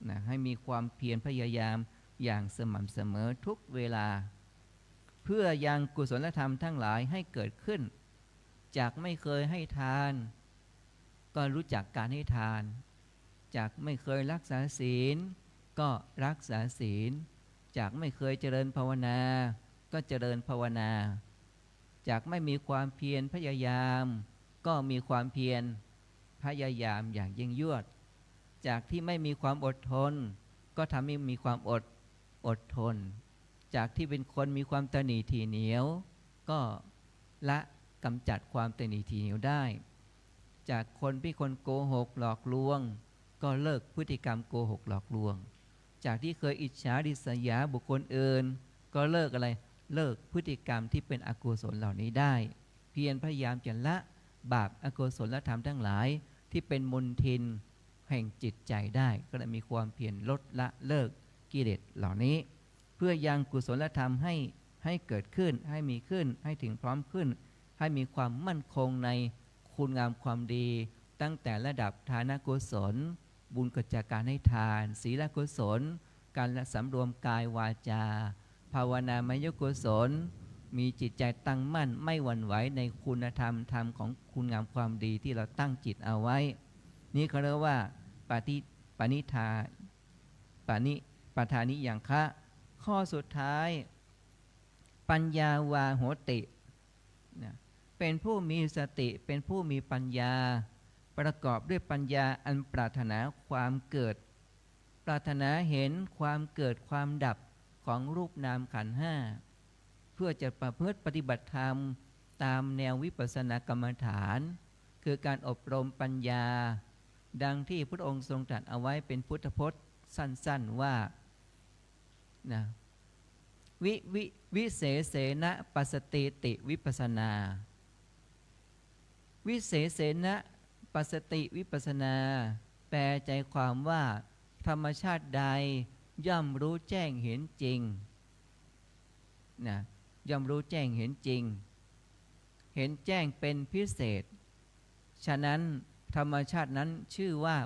นะให้มีความเพียรพยายามอย่างสม่ำเสมอทุกเวลาเพื่อยังกุศลธรรมทั้งหลายให้เกิดขึ้นจากไม่เคยให้ทานก็รู้จักการให้ทานจากไม่เคยรักษาศีลก็รักษาศีลจากไม่เคยเจริญภาวนาก็เจริญภาวนาจากไม่มีความเพียรพยายามก็มีความเพียรพยายามอย่างยิ่งยวดจากที่ไม่มีความอดทนก็ทำให้มีความอดทนจากที่เป็นคนมีความตนีทีเหนียวก็ละกำจัดความตนีทีเหนียวได้จากคนที่คนโกหกหลอกลวงก็เลิกพฤติกรรมโกหกหลอกลวงจากที่เคยอิจฉาริษยาบุคคลอื่นก็เลิกอะไรเลิกพฤติกรรมที่เป็นอกุศลเหล่านี้ได้เพียรพยายามจะละบาปอกุศลธรรมทั้งหลายที่เป็นมลทินแห่งจิตใจได้ก็เลยมีความเพียรลดละเลิกกิเลสเหล่านี้เพื่อยังกุศลธรรมให้เกิดขึ้นให้มีขึ้นให้ถึงพร้อมขึ้นให้มีความมั่นคงในคุณงามความดีตั้งแต่ระดับทานกุศลบุญเกิดจากการให้ทานศีลกุศลการสำรวมกายวาจาภาวนามยกุศลมีจิตใจตั้งมั่นไม่หวั่นไหวในคุณธรรมธรรมของคุณงามความดีที่เราตั้งจิตเอาไว้นี่เขาเรียกว่าปฐานิยังคะข้อสุดท้ายปัญญาวาโหติเป็นผู้มีสติเป็นผู้มีปัญญาประกอบด้วยปัญญาอันปรารถนาความเกิดปรารถนาเห็นความเกิดความดับของรูปนามขันธ์ห้าเพื่อจะประพฤติปฏิบัติธรรมตามแนววิปัสสนากรรมฐานคือการอบรมปัญญาดังที่พระองค์ทรงตรัสเอาไว้เป็นพุทธพจน์สั้นๆว่านะวิเศษนะปัสสติติวิปัสสนาวิเศษนะปัสสติวิปัสสนาแปลใจความว่าธรรมชาติใดย่อมรู้แจ้งเห็นจริงนะย่อมรู้แจ้งเห็นจริงเห็นแจ้งเป็นพิเศษฉะนั้นธรรมชาตินั้นชื่อว่า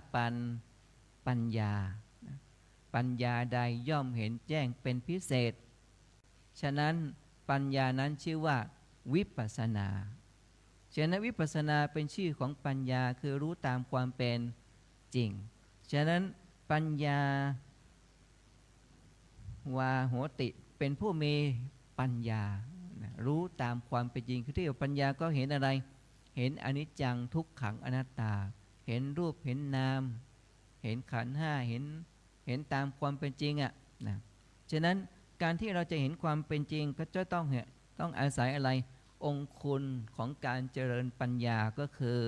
ปัญญาปัญญาใดย่อมเห็นแจ้งเป็นพิเศษฉะนั้นปัญญานั้นชื่อว่าวิปัสสนาฉะนั้นวิปัสสนาเป็นชื่อของปัญญาคือรู้ตามความเป็นจริงฉะนั้นปัญญาวาโหติเป็นผู้มีปัญญารู้ตามความเป็นจริงคือที่ปัญญาก็เห็นอะไรเห็นอนิจจังทุกขังอนัตตาเห็นรูปเห็นนามเห็นขันธ์ห้าเห็นตามความเป็นจริงนะฉะนั้นการที่เราจะเห็นความเป็นจริงก็จะต้องอาศัยอะไรองค์คุณของการเจริญปัญญาก็คือ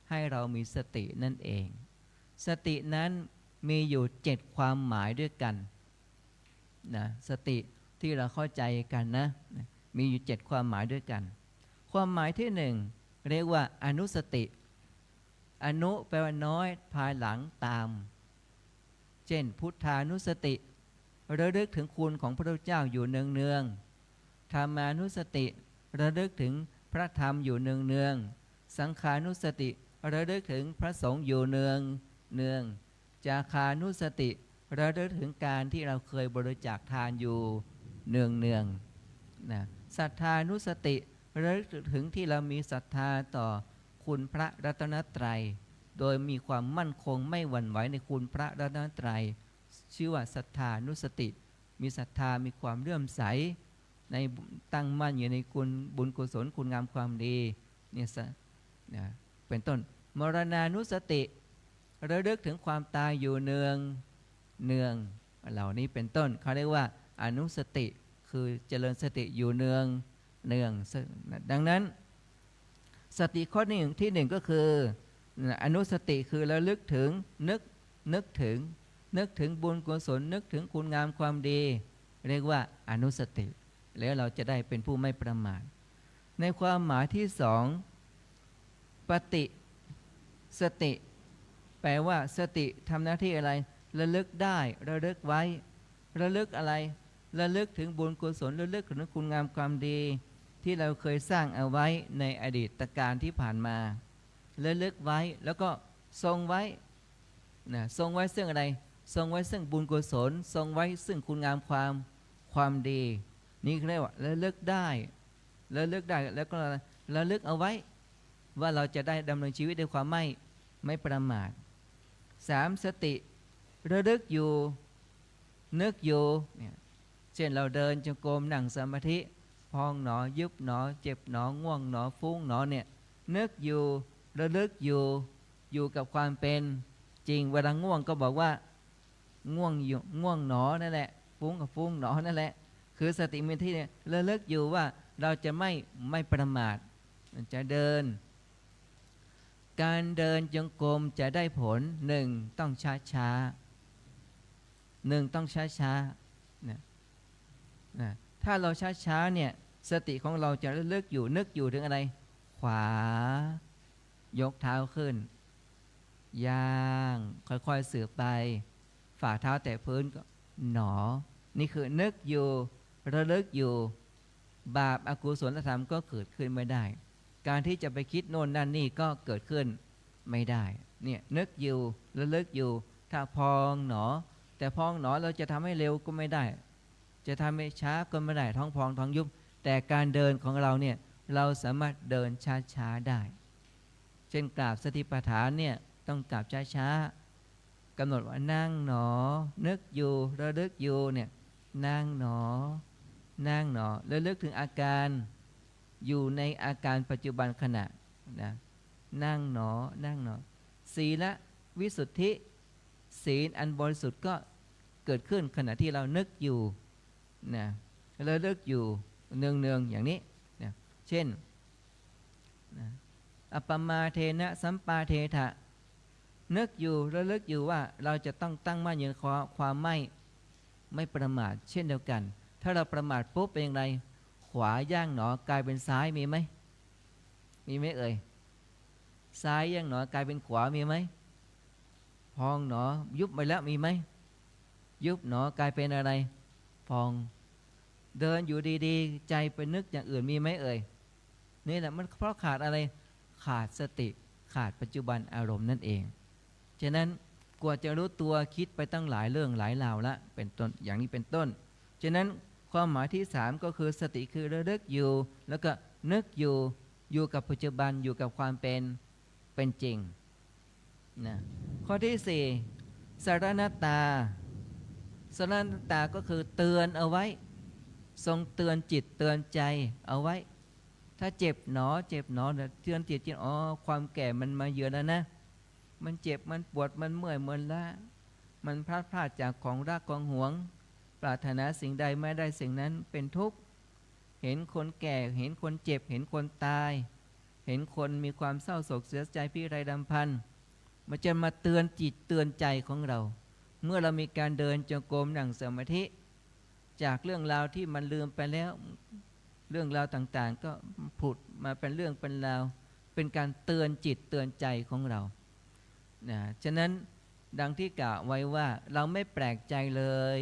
ให้เรามีสตินั่นเองสตินั้นมีอยู่7ความหมายด้วยกันนะสติที่เราเข้าใจกันนะมีอยู่7ความหมายด้วยกันความหมายที่1เรียกว่าอนุสติอนุแปลว่าน้อยภายหลังตามเช่นพุทธานุสติระลึกถึงคุณของพระพุทธเจ้าอยู่เนืองๆธรรมานุสติระลึกถึงพระธรรมอยู่เนืองๆสังขานุสติระลึกถึงพระสงฆ์อยู่เนืองจาคานุสติระลึกถึงการที่เราเคยบริจาคทานอยู่เนืองนะศรัทธานุสติระลึกถึงที่เรามีศรัทธาต่อ คุณพระรัตนตรัยโดยมีความมั่นคงไม่หวั่นไหวในคุณพระรัตนตรัยชื่อว่าศรัทธานุสติมีศรัทธามีความเลื่อมใสในตั้งมั่นอยู่ในคุณบุญกุศลคุณงามความดีเนี่ยเป็นต้นมรณานุสติระลึกถึงความตายอยู่เนืองเหล่านี้เป็นต้นเขาเรียกว่าอนุสติคือเจริญสติอยู่เนืองดังนั้นสติข้อที่หนึ่งก็คืออนุสติคือระลึกถึงนึกถึงบุญกุศลนึกถึงคุณงามความดีเรียกว่าอนุสติแล้วเราจะได้เป็นผู้ไม่ประมาทในความหมายที่สองปฏิสติแปลว่าสติทำหน้าที่อะไรระลึกได้ระลึกไว้ระลึกอะไรระลึกถึงบุญกุศลระลึกถึงคุณงามความดีที่เราเคยสร้างเอาไว้ในอดีตการที่ผ่านมาระลึกไว้แล้วก็ทรงไว้ทรงไว้ซึ่งอะไรทรงไว้ซึ่งบุญกุศลทรงไว้ซึ่งคุณงามความดีนี่เรียกว่าระลึกได้แล้วก็ระลึกเอาไว้ว่าเราจะได้ดำเนินชีวิตด้วยความไม่ประมาทสามสติระลึกอยู่นึกอยู่เนี่ยเช่นเราเดินจงกรมนั่งสมาธิพองหนอยุบหนอเจ็บหนอง่วงหนอฟุ้งหนอเนี่ยนึกอยู่ระลึกอยู่กับความเป็นจริงเวลาง่วงก็บอกว่าง่วงหนอนั่นแหละฟุ้งกับฟุ้งหนอนั่นแหละคือสติมีที่เนี่ยระลึกอยู่ว่าเราจะไม่ประมาทจะเดินการเดินจงกรมจะได้ผลหนึ่งต้องช้าถ้าเราช้าเนี่ยสติของเราจะระลึกอยู่นึกอยู่ถึงอะไรขวายกเท้าขึ้นย่างค่อยๆเสือไปฝ่าเท้าแตะพื้นก็หนอนี่คือนึกอยู่ระลึกอยู่บาปอกุศลธรรมก็เกิดขึ้นไม่ได้การที่จะไปคิดโน่นนั่นนี่ก็เกิดขึ้นไม่ได้เนี่ยนึกอยู่ระลึกอยู่ถ้าพองหนอแต่พองหนอเราจะทำให้เร็วก็ไม่ได้จะทำให้ช้าก็ไม่ได้ท้องพองท้องยุบแต่การเดินของเราเนี่ยเราสามารถเดินช้าๆได้เช่นกราบสติปัฏฐานเนี่ยต้องกราบช้าๆกำหนดว่านั่งหนอนึกอยู่ระลึกอยู่เนี่ยนั่งหนอระลึกถึงอาการอยู่ในอาการปัจจุบันขณะนะนั่งหนอศีลวิสุทธิศีลอันบริสุทธิ์ก็เกิดขึ้นขณะที่เรานึกอยู่นะระลึกอยู่เนืองอย่างนี้นะเช่นนะอัปปมาเทนะสัมปาเทถะนึกอยู่ระลึกอยู่ว่าเราจะต้องตั้งมั่นอยู่ในความไม่ประมาทเช่นเดียวกันถ้าเราประมาทปุ๊บเป็นอย่างไรขวาย่างหนอกลายเป็นซ้ายมีไหมเอ่ยซ้ายย่างหนอกลายเป็นขวามีไหมพองหนอยุบไปแล้วมีไหมยุบหนอกลายเป็นอะไรพองเดินอยู่ดีๆใจไปนึกอย่างอื่นมีไหมเอ่ยนี่แหละมันเพราะขาดอะไรขาดสติขาดปัจจุบันอารมณ์นั่นเองฉะนั้นกว่าจะรู้ตัวคิดไปตั้งหลายเรื่องหลายราวละเป็นต้นอย่างนี้เป็นต้นฉะนั้นความหมายที่สามก็คือสติคือระลึกอยู่แล้วก็นึกอยู่กับปัจจุบันอยู่กับความเป็นจริงนะข้อที่สี่สรณตาก็คือเตือนเอาไว้ทรงเตือนจิตเตือนใจเอาไว้ถ้าเจ็บหนอเตือนจิตอ๋อความแก่มันมาเยือนแล้วนะมันเจ็บมันปวดมันเมื่อยมันล้ามันพลาดจากของรักของหวงปรารถนาสิ่งใดไม่ได้สิ่งนั้นเป็นทุกข์เห็นคนแก่เห็นคนเจ็บเห็นคนตายเห็นคนมีความเศร้าโศกเสียใจพิไรรำพันมันจะมาเตือนจิตเตือนใจของเราเมื่อเรามีการเดินจงกรมนั่งสมาธิจากเรื่องราวที่มันลืมไปแล้วเรื่องราวต่างๆก็ผุดมาเป็นเรื่องเป็นราวเป็นการเตือนจิตเตือนใจของเราฉะนั้นดังที่กล่าวไว้ว่าเราไม่แปลกใจเลย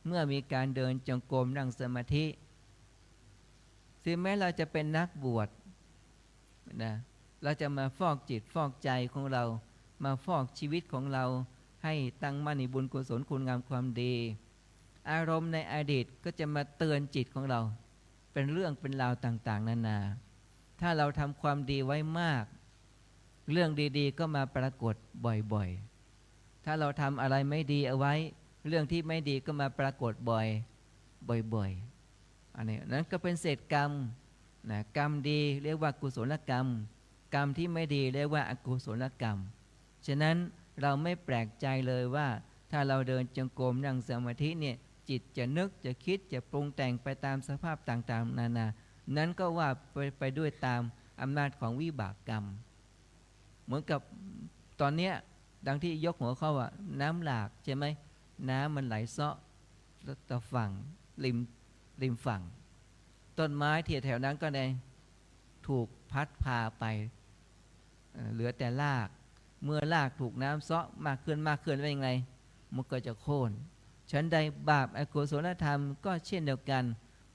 เมื่อมีการเดินจงกรมนั่งสมาธิถึงแม้เราจะเป็นนักบวชนะเราจะมาฟอกจิตฟอกใจของเรามาฟอกชีวิตของเราให้ตั้งมั่นในบุญกุศลคุณงามความดีอารมณ์ในอดีตก็จะมาเตือนจิตของเราเป็นเรื่องเป็นราวต่างๆนานาถ้าเราทำความดีไว้มาก เรื่องดีๆก็มาปรากฏบ่อยๆถ้าเราทำอะไรไม่ดีเอาไว้เรื่องที่ไม่ดีก็มาปรากฏบ่อยๆอันนี้นั้นก็เป็นเศษกรรมนะกรรมดีเรียกว่ากุศลกรรมกรรมที่ไม่ดีเรียกว่าอกุศลกรรมฉะนั้นเราไม่แปลกใจเลยว่าถ้าเราเดินจงกรมนั่งสมาธิเนี่ยจิตจะนึกจะคิดจะปรุงแต่งไปตามสภาพต่างๆนานานั้นก็ว่าไปด้วยตามอำนาจของวิบากกรรมเหมือนกับตอนเนี้ยดังที่ยกหัวข้อว่าน้ำหลากใช่ไหมน้ำมันไหลเซาะต่อฝั่งริมฝั่งต้นไม้ที่แถวนั้นก็ได้ถูกพัดพาไปเหลือแต่รากเมื่อรากถูกน้ำเซาะมากขึ้นเป็นยังไงมันก็จะโค่นฉันใดบาปอกุศลธรรมก็เช่นเดียวกัน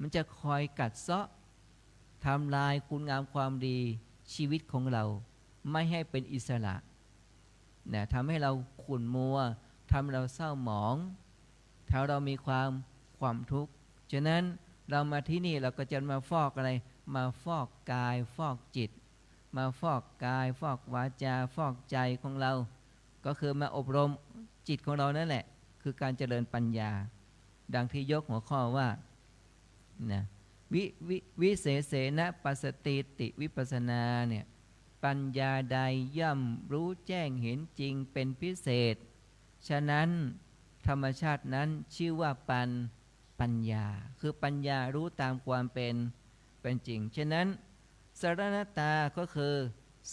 มันจะคอยกัดเซาะทำลายคุณงามความดีชีวิตของเราไม่ให้เป็นอิสระนะทำให้เราขุ่นมัวทำให้เราเศร้าหมองถ้าเรามีความทุกข์ฉะนั้นเรามาที่นี่เราก็จะมาฟอกอะไรมาฟอกกายฟอกจิตมาฟอกกายฟอกวาจาฟอกใจของเราก็คือมาอบรมจิตของเรานั่นแหละคือการเจริญปัญญาดังที่ยกหัวข้อว่านะวิเศษนะปัสสติติวิปัสสนาเนี่ยปัญญาใดย่อมรู้แจ้งเห็นจริงเป็นพิเศษฉะนั้นธรรมชาตินั้นชื่อว่าปัญญาคือปัญญารู้ตามความเป็นจริงฉะนั้นสรณตาก็คือ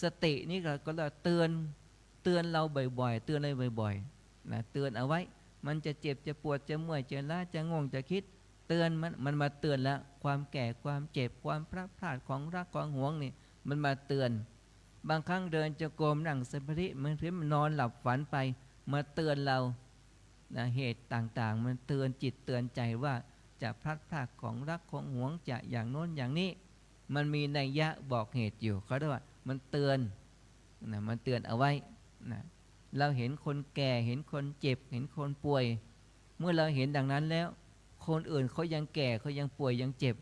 สตินี่ก็เราเตือนเราบ่อยๆเตือนเลยบ่อยๆนะเตือนเอาไว้มันจะเจ็บจะปวดจะเมื่อยจะล้าจะงงจะคิดเตือนมันมาเตือนแล้วความแก่ความเจ็บความพลาดของรักของหวงนี่มันมาเตือนบางครั้งเดินจะโกมนั่งสมาธิมันถึงนอนหลับฝันไปมาเตือนเรานะเหตุต่างๆมันเตือนจิตเตือนใจว่าจะพลัดพรากของรักของหวงจะอย่างโน้นอย่างนี้มันมีนัยยะบอกเหตุอยู่เขาเรียกว่ามันเตือนนะมันเตือนเอาไว้นะเราเห็นคนแก่เห็นคนเจ็บเห็นคนป่วยเมื่อเราเห็นดังนั้นแล้วคนอื่นเขายังแก่เขายังป่วยยังเจ็บ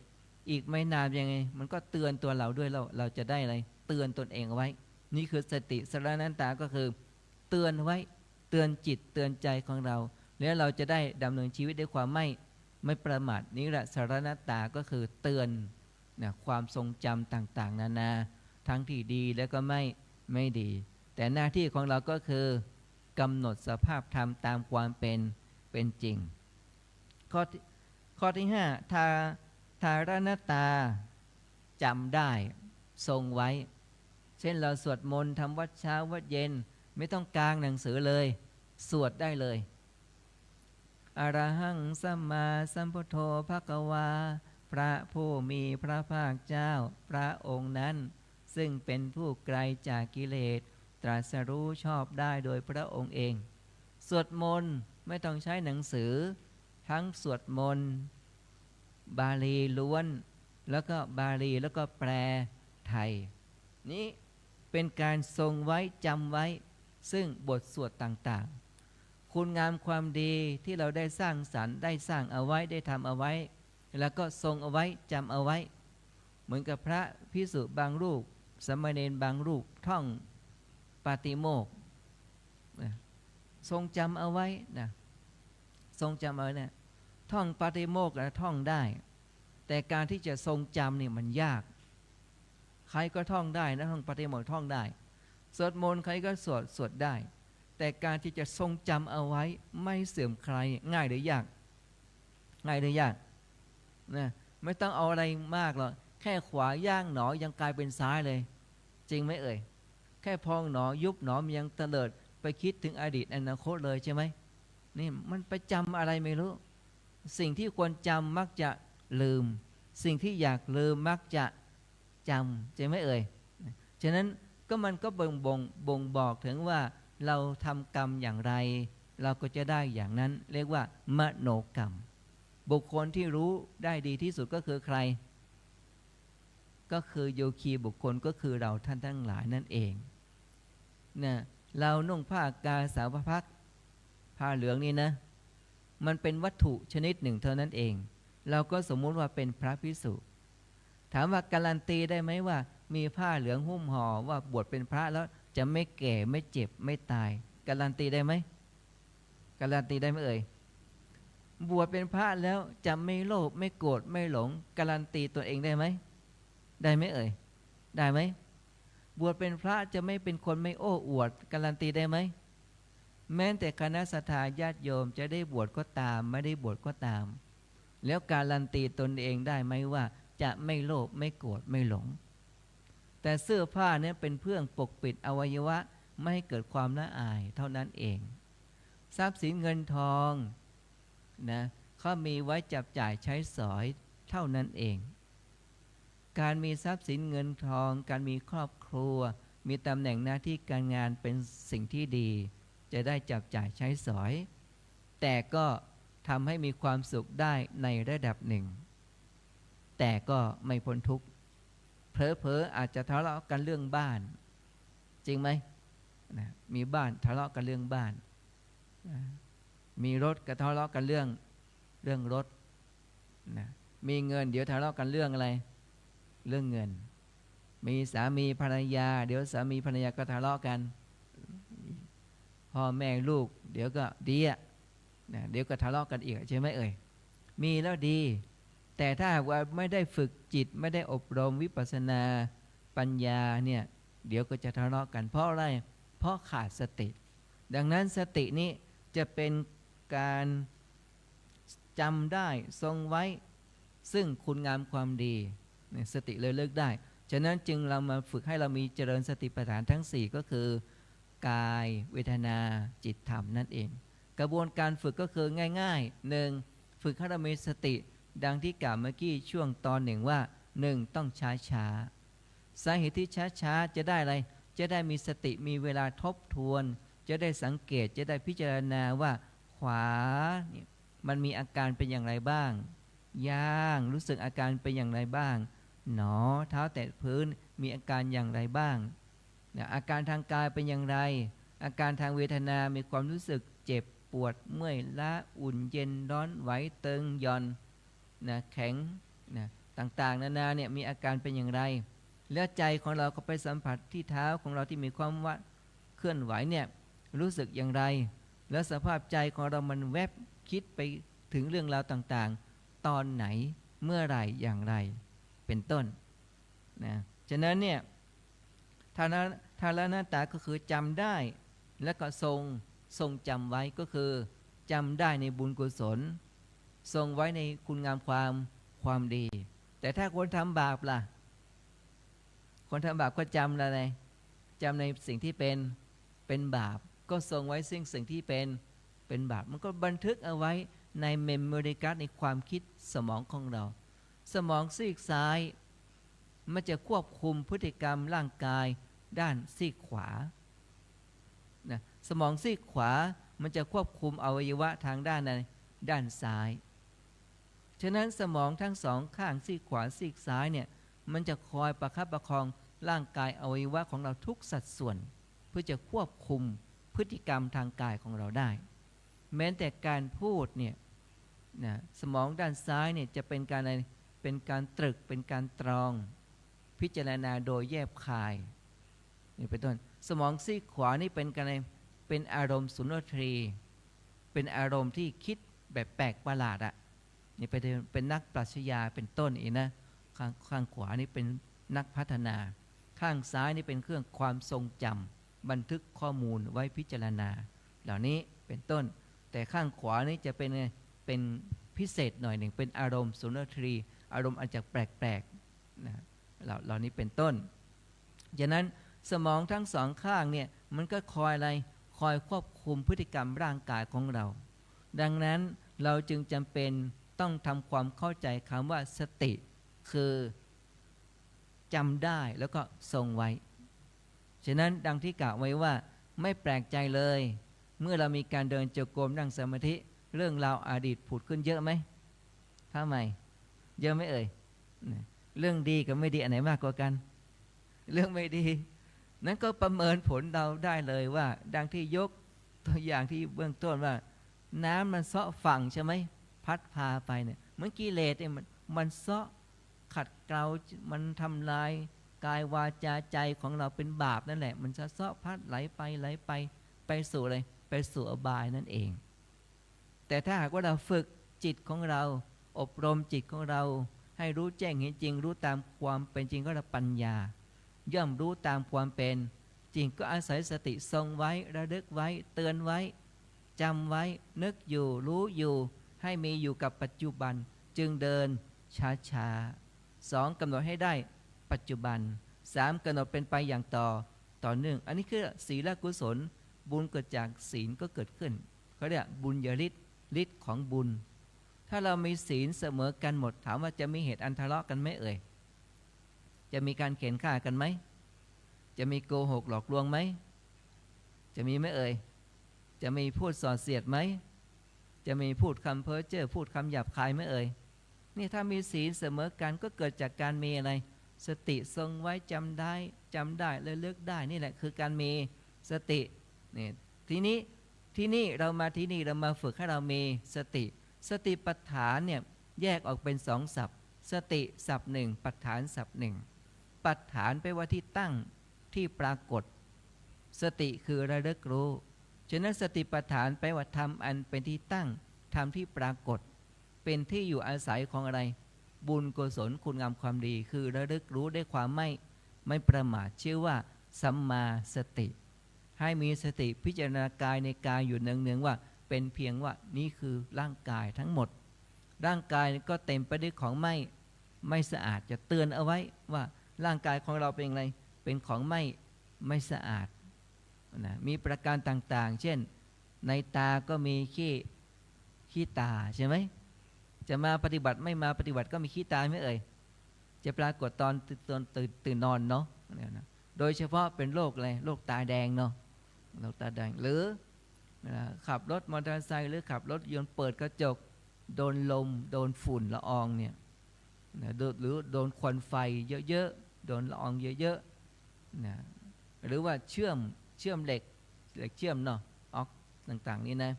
อีกไม่นานยังไงมันก็เตือนตัวเราด้วยเราจะได้อะไรเตือนตนเองเอาไว้นี่คือสติสรณันตาก็คือเตือนไว้เตือนจิตเตือนใจของเราแล้วเราจะได้ดำเนินชีวิตด้วยความไม่ประมาทนี่แหละสรณันตาก็คือเตือนนะความทรงจำต่างๆนานาทั้งที่ดีแล้วก็ไม่ดีแต่หน้าที่ของเราก็คือกำหนดสภาพธรรมตามความเป็นจริงข้อที่5ทารณตาจำได้ทรงไว้เช่นเราสวดมนต์ทำวัดเช้าวัดเย็นไม่ต้องกางหนังสือเลยสวดได้เลยอะระหังสัมมาสัมพุทโธภควาพระผู้มีพระภาคเจ้าพระองค์นั้นซึ่งเป็นผู้ไกลจากกิเลสตรัสรู้ชอบได้โดยพระองค์เองสวดมนต์ไม่ต้องใช้หนังสือทั้งสวดมนต์บาลีล้วนแล้วก็บาลีแล้วก็แปลไทยนี้เป็นการทรงไว้จำไว้ซึ่งบทสวดต่างๆคุณงามความดีที่เราได้สร้างสรรค์ได้สร้างเอาไว้ได้ทำเอาไว้แล้วก็ทรงเอาไว้จำเอาไว้เหมือนกับพระภิกษุบางรูปสามเณรบางรูปท่องปาติโมกข์ทรงจำเอาไว้นะทรงจำเอาไว้นะท่องปาติโมกข์นะท่องได้แต่การที่จะทรงจำนี่มันยากใครก็ท่องได้นะท่องปาติโมกข์ท่องได้สวดมนต์ใครก็สวดได้แต่การที่จะทรงจำเอาไว้ไม่เสื่อมคลายง่ายหรือยากนะไม่ต้องเอาอะไรมากหรอกแค่ขวาย่างหนอยังกลายเป็นซ้ายเลยจริงไหมเอ่ยแค่พองหนอยุบหนอมันยังเตลิดไปคิดถึงอดีตอนาคตเลยใช่ไหมนี่มันไปจำอะไรไม่รู้สิ่งที่ควรจำมักจะลืมสิ่งที่อยากลืมมักจะจำใช่ไหมเอ่ยฉะนั้นก็มันก็บ่งบอกถึงว่าเราทำกรรมอย่างไรเราก็จะได้อย่างนั้นเรียกว่ามโนกรรมบุคคลที่รู้ได้ดีที่สุดก็คือใครก็คือโยคีบุคคลก็คือเราท่านทั้งหลายนั่นเองนะเรานุ่งผ้ากาสาวพักผ้าเหลืองนี่นะมันเป็นวัตถุชนิดหนึ่งเท่านั้นเองเราก็สมมุติว่าเป็นพระภิกษุถามว่าการันตีได้ไหมว่ามีผ้าเหลืองหุ้มห่อว่าบวชเป็นพระแล้ว จะไม่แก่ไม่เจ็บไม่ตายการันตีได้ไหมการันตีได้ไหมเอ่ยบวชเป็นพระแล้วจะไม่โลภไม่โกรธไม่หลงการันตีตัวเองได้ไหมได้ไหมเอ่ยได้ไหมบวชเป็นพระจะไม่เป็นคนไม่โอ้อวดการันตีได้ไหมแม้แต่คณะสัตยาญาติโยมจะได้บวชก็ตามไม่ได้บวชก็ตามแล้วการันตีตนเองได้ไหมว่าจะไม่โลภไม่โกรธไม่หลงแต่เสื้อผ้าเนี่ยเป็นเพื่องปกปิดอวัยวะไม่ให้เกิดความละอายเท่านั้นเองทรัพย์สินเงินทองนะเขามีไว้จับจ่ายใช้สอยเท่านั้นเองการมีทรัพย์สินเงินทองการมีครอบครัวมีตำแหน่งหน้าที่การงานเป็นสิ่งที่ดีจะได้จับจ่ายใช้สอยแต่ก็ทำให้มีความสุขได้ในระดับหนึ่งแต่ก็ไม่พ้นทุกข์เผลอๆอาจจะทะเลาะกันเรื่องบ้านจริงไหมนะมีบ้านทะเลาะกันเรื่องบ้านนะมีรถก็ทะเลาะกันเรื่องรถนะมีเงินเดี๋ยวทะเลาะกันเรื่องอะไรเรื่องเงินมีสามีภรรยาเดี๋ยวสามีภรรยาก็ทะเลาะกันพ่อแม่ลูกเดี๋ยวก็ดีอ่ะนะเดี๋ยวก็ทะเลาะกันอีกใช่ไหมเอ่ยมีแล้วดีแต่ถ้าว่าไม่ได้ฝึกจิตไม่ได้อบรมวิปัสสนาปัญญาเนี่ยเดี๋ยวก็จะทะเลาะกันเพราะอะไรเพราะขาดสติดังนั้นสตินี้จะเป็นการจำได้ทรงไว้ซึ่งคุณงามความดีสติเลยเลิกได้ฉะนั้นจึงเรามาฝึกให้เรามีเจริญสติปัฏฐานทั้ง4ก็คือกายเวทนาจิตธรรมนั่นเองกระบวนการฝึกก็คือง่ายๆ1ฝึกให้เรามีสติดังที่กล่าวเมื่อกี้ช่วงตอนหนึ่งว่า1ต้องช้าสาเหตุที่ช้าจะได้อะไรจะได้มีสติมีเวลาทบทวนจะได้สังเกตจะได้พิจารณาว่าขวาเนี่ยมันมีอาการเป็นอย่างไรบ้างย่างรู้สึกอาการเป็นอย่างไรบ้างหนอเท้าแตะพื้นมีอาการอย่างไรบ้างอาการทางกายเป็นอย่างไรอาการทางเวทนามีความรู้สึกเจ็บปวดเมื่อยล้าอุ่นเย็นร้อนไหวตึงหย่อนแข็งต่างๆนานาเนี่ยมีอาการเป็นอย่างไรแล้วใจของเราก็ไปสัมผัสที่เท้าของเราที่มีความว่าเคลื่อนไหวเนี่ยรู้สึกอย่างไรแล้วสภาพใจของเรามันแวบคิดไปถึงเรื่องราวต่างๆตอนไหนเมื่อไหร่อย่างไรเป็นต้นนะฉะนั้นเนี่ยทานาตาก็คือจำได้แล้วก็ทรงจำไว้ก็คือจำได้ในบุญกุศลทรงไว้ในคุณงามความดีแต่ถ้าคนทำบาปล่ะคนทำบาปก็จำอะไรจำในสิ่งที่เป็นบาปก็ทรงไว้สิ่งที่เป็นบาปมันก็บันทึกเอาไว้ในเมมโมรีการ์ดในความคิดสมองของเราสมองซีกซ้ายมันจะควบคุมพฤติกรรมร่างกายด้านซีกขวานะสมองซีกขวามันจะควบคุมอวัยวะทางด้านซ้ายฉะนั้นสมองทั้งสองข้างซีกขวาซีกซ้ายเนี่ยมันจะคอยประคับประคองร่างกายอวัยวะของเราทุกสัดส่วนเพื่อจะควบคุมพฤติกรรมทางกายของเราได้แม้แต่การพูดเนี่ยนะสมองด้านซ้ายเนี่ยจะเป็นการอะไรเป็นการตรึกเป็นการตรองพิจารณาโดยแยบคายนี่เป็นต้นสมองซีกขวานี่เป็นการอะไรเป็นอารมณ์สุนทรีเป็นอารมณ์ที่คิดแบบแปลกประหลาดอะนี่เป็นนักปรัชญาเป็นต้นอีกนะข้างขวานี่เป็นนักพัฒนาข้างซ้ายนี่เป็นเครื่องความทรงจำบันทึกข้อมูลไว้พิจารณาเหล่านี้เป็นต้นแต่ข้างขวานี่จะเป็นพิเศษหน่อยหนึ่งเป็นอารมณ์สุนทรีอารมณ์อาจจะแปลกๆนะเหล่านี้เป็นต้นฉะนั้นสมองทั้งสองข้างเนี่ยมันก็คอยอะไรคอยควบคุมพฤติกรรมร่างกายของเราดังนั้นเราจึงจำเป็นต้องทำความเข้าใจคำว่าสติคือจำได้แล้วก็ทรงไว้ฉะนั้นดังที่กล่าวไว้ว่าไม่แปลกใจเลยเมื่อเรามีการเดินจงกรมนั่งสมาธิเรื่องราวอดีตผุดขึ้นเยอะไหมทำไมเยอะไหมเอ่ยเรื่องดีกับไม่ดีอันไหนมากกว่ากันเรื่องไม่ดีนั้นก็ประเมินผลเราได้เลยว่าดังที่ยกตัวอย่างที่เบื้องต้นว่าน้ำมันเซาะฝั่งใช่ไหมพัดพาไปเนี่ยเหมือนกิเลสเนี่ยมันเซาะขัดเกลามันทำลาย กายวาจาใจของเราเป็นบาปนั่นแหละมันจะเซาะพัดไหลไปไปสู่อะไรไปสู่อบายนั่นเองแต่ถ้าหากว่าเราฝึกจิตของเราอบรมจิตของเราให้รู้แจ้งเห็นจริงรู้ตามความเป็นจริงก็เรียกปัญญาย่อมรู้ตามความเป็นจริงก็อาศัยสติทรงไว้ระลึกไว้เตือนไว้จำไว้นึกอยู่รู้อยู่ให้มีอยู่กับปัจจุบันจึงเดินช้าๆ2กำหนดให้ได้ปัจจุบัน3กำหนดเป็นไปอย่างต่อเนื่องอันนี้คือศีลกุศลบุญเกิดจากศีลก็เกิดขึ้นเขาเรียกบุญญาฤทธิ์ของบุญถ้าเรามีศีลเสมอกันหมดถามว่าจะมีเหตุอันทะเลาะกันไหมเอ่ยจะมีการเข็นฆ่ากันไหมจะมีโกหกหลอกลวงไหมจะมีไหมเอ่ยจะมีพูดส่อเสียดไหมจะมีพูดคำเพ้อเจ้อพูดคำหยาบคายไหมเอ่ยนี่ถ้ามีศีลเสมอกันก็เกิดจากการมีอะไรสติทรงไว้จำได้และเลือกได้นี่แหละคือการมีสตินี่ทีนี้เรามาฝึกให้เรามีสติปัฏฐานเนี่ยแยกออกเป็น2ศัพท์สติศัพท์หนึ่งปัฏฐานศัพท์หนึ่งปัฏฐานแปลว่าที่ตั้งที่ปรากฏสติคือระลึกรู้ฉะนั้นสติปัฏฐานแปลว่าธรรมอันเป็นที่ตั้งธรรมที่ปรากฏเป็นที่อยู่อาศัยของอะไรบุญกุศลคุณงามความดีคือระลึกรู้ด้วยความไม่ประมาทชื่อว่าสัมมาสติให้มีสติพิจารณากายในกายอยู่เนืองๆว่าเป็นเพียงว่านี่คือร่างกายทั้งหมดร่างกายก็เต็มไปด้วยของไม่สะอาดจะเตือนเอาไว้ว่าร่างกายของเราเป็นอะไรเป็นของไม่สะอาดนะมีประการต่างๆเช่นในตาก็มีขี้ตาใช่ไหมจะมาปฏิบัติไม่มาปฏิบัติก็มีขี้ตาไม่เอ่ยจะปรากฏตอนตื่นนอนเนาะโดยเฉพาะเป็นโรคอะไรโรคตาแดงเนาะโรคตาแดงหรือขับรถมอเตอร์ไซค์หรือขับรถยนต์เปิดกระจกโดนลมโดนฝุ่นละอองเนี่ยหรือโดนควันไฟเยอะๆโดนละอองเยอะๆนะหรือว่าเชื่อมเหล็กเชื่อมเนาะออกต่างๆนี่นะ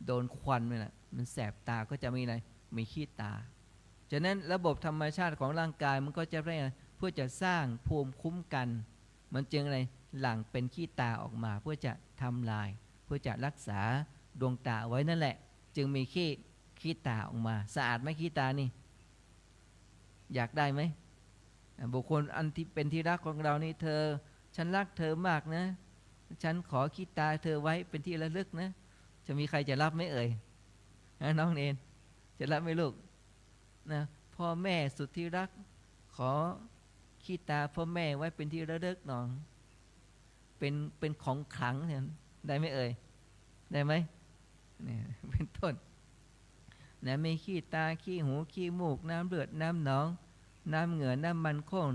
โดนควันเนี่ยมันแสบตาก็จะมีอะไรมีขี้ตาฉะนั้นระบบธรรมชาติของร่างกายมันก็จะเพื่อจะสร้างภูมิคุ้มกันมันจึงอะไรหลั่งเป็นขี้ตาออกมาเพื่อจะทำลายเพื่อจะรักษาดวงตาไว้นั่นแหละจึงมีขี้ตาออกมาสะอาดไหมขี้ตานี่อยากได้ไหมบุคคลอันที่เป็นที่รักของเรานี่เธอฉันรักเธอมากนะฉันขอขี้ตาเธอไว้เป็นที่ระลึกนะจะมีใครจะรับไหมเอ่ยน้องเนนจะรับไหมลูกนะพ่อแม่สุดที่รักขอขี้ตาพ่อแม่ไว้เป็นที่ระลึกหน่อยเป็นของขลังเนี่ยได้ไหมเอ่ยได้ไหมเนี่ยเป็นต้นนะมีขี้ตาขี้หูขี้มูกน้ำเลือดน้ำหนองน้ำเหงื่อน้ำมันข้น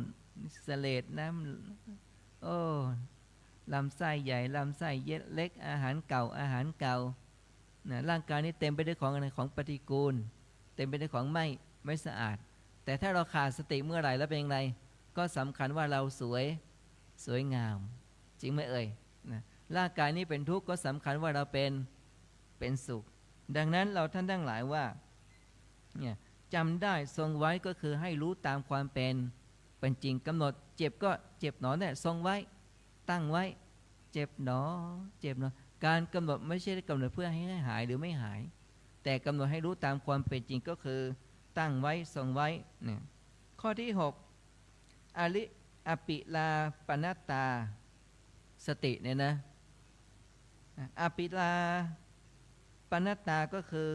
เสลดน้ำลำไส้ใหญ่ลำไส้เล็กอาหารเก่านะร่างกายนี้เต็มไปด้วยของอะไรของปฏิกูลเต็มไปด้วยของไม่สะอาดแต่ถ้าเราขาดสติเมื่อไหร่แล้วเป็นยังไงก็สำคัญว่าเราสวยงามจริงไหมเอ่ยนะร่างกายนี้เป็นทุกข์ก็สำคัญว่าเราเป็นสุขดังนั้นเราท่านทั้งหลายว่าเนี่ยจำได้ทรงไว้ก็คือให้รู้ตามความเป็นจริงกำหนดเจ็บก็เจ็บหนอเนี่ยทรงไว้ตั้งไว้เจ็บหนอการกำหนดไม่ใช่กำหนดเพื่อให้หายหรือไม่หายแต่กำหนดให้รู้ตามความเป็นจริงก็คือตั้งไว้ทรงไว้เนี่ยข้อที่6อปิลาปนัตตาสติเนี่ยนะอปิลาปนัตตาก็คือ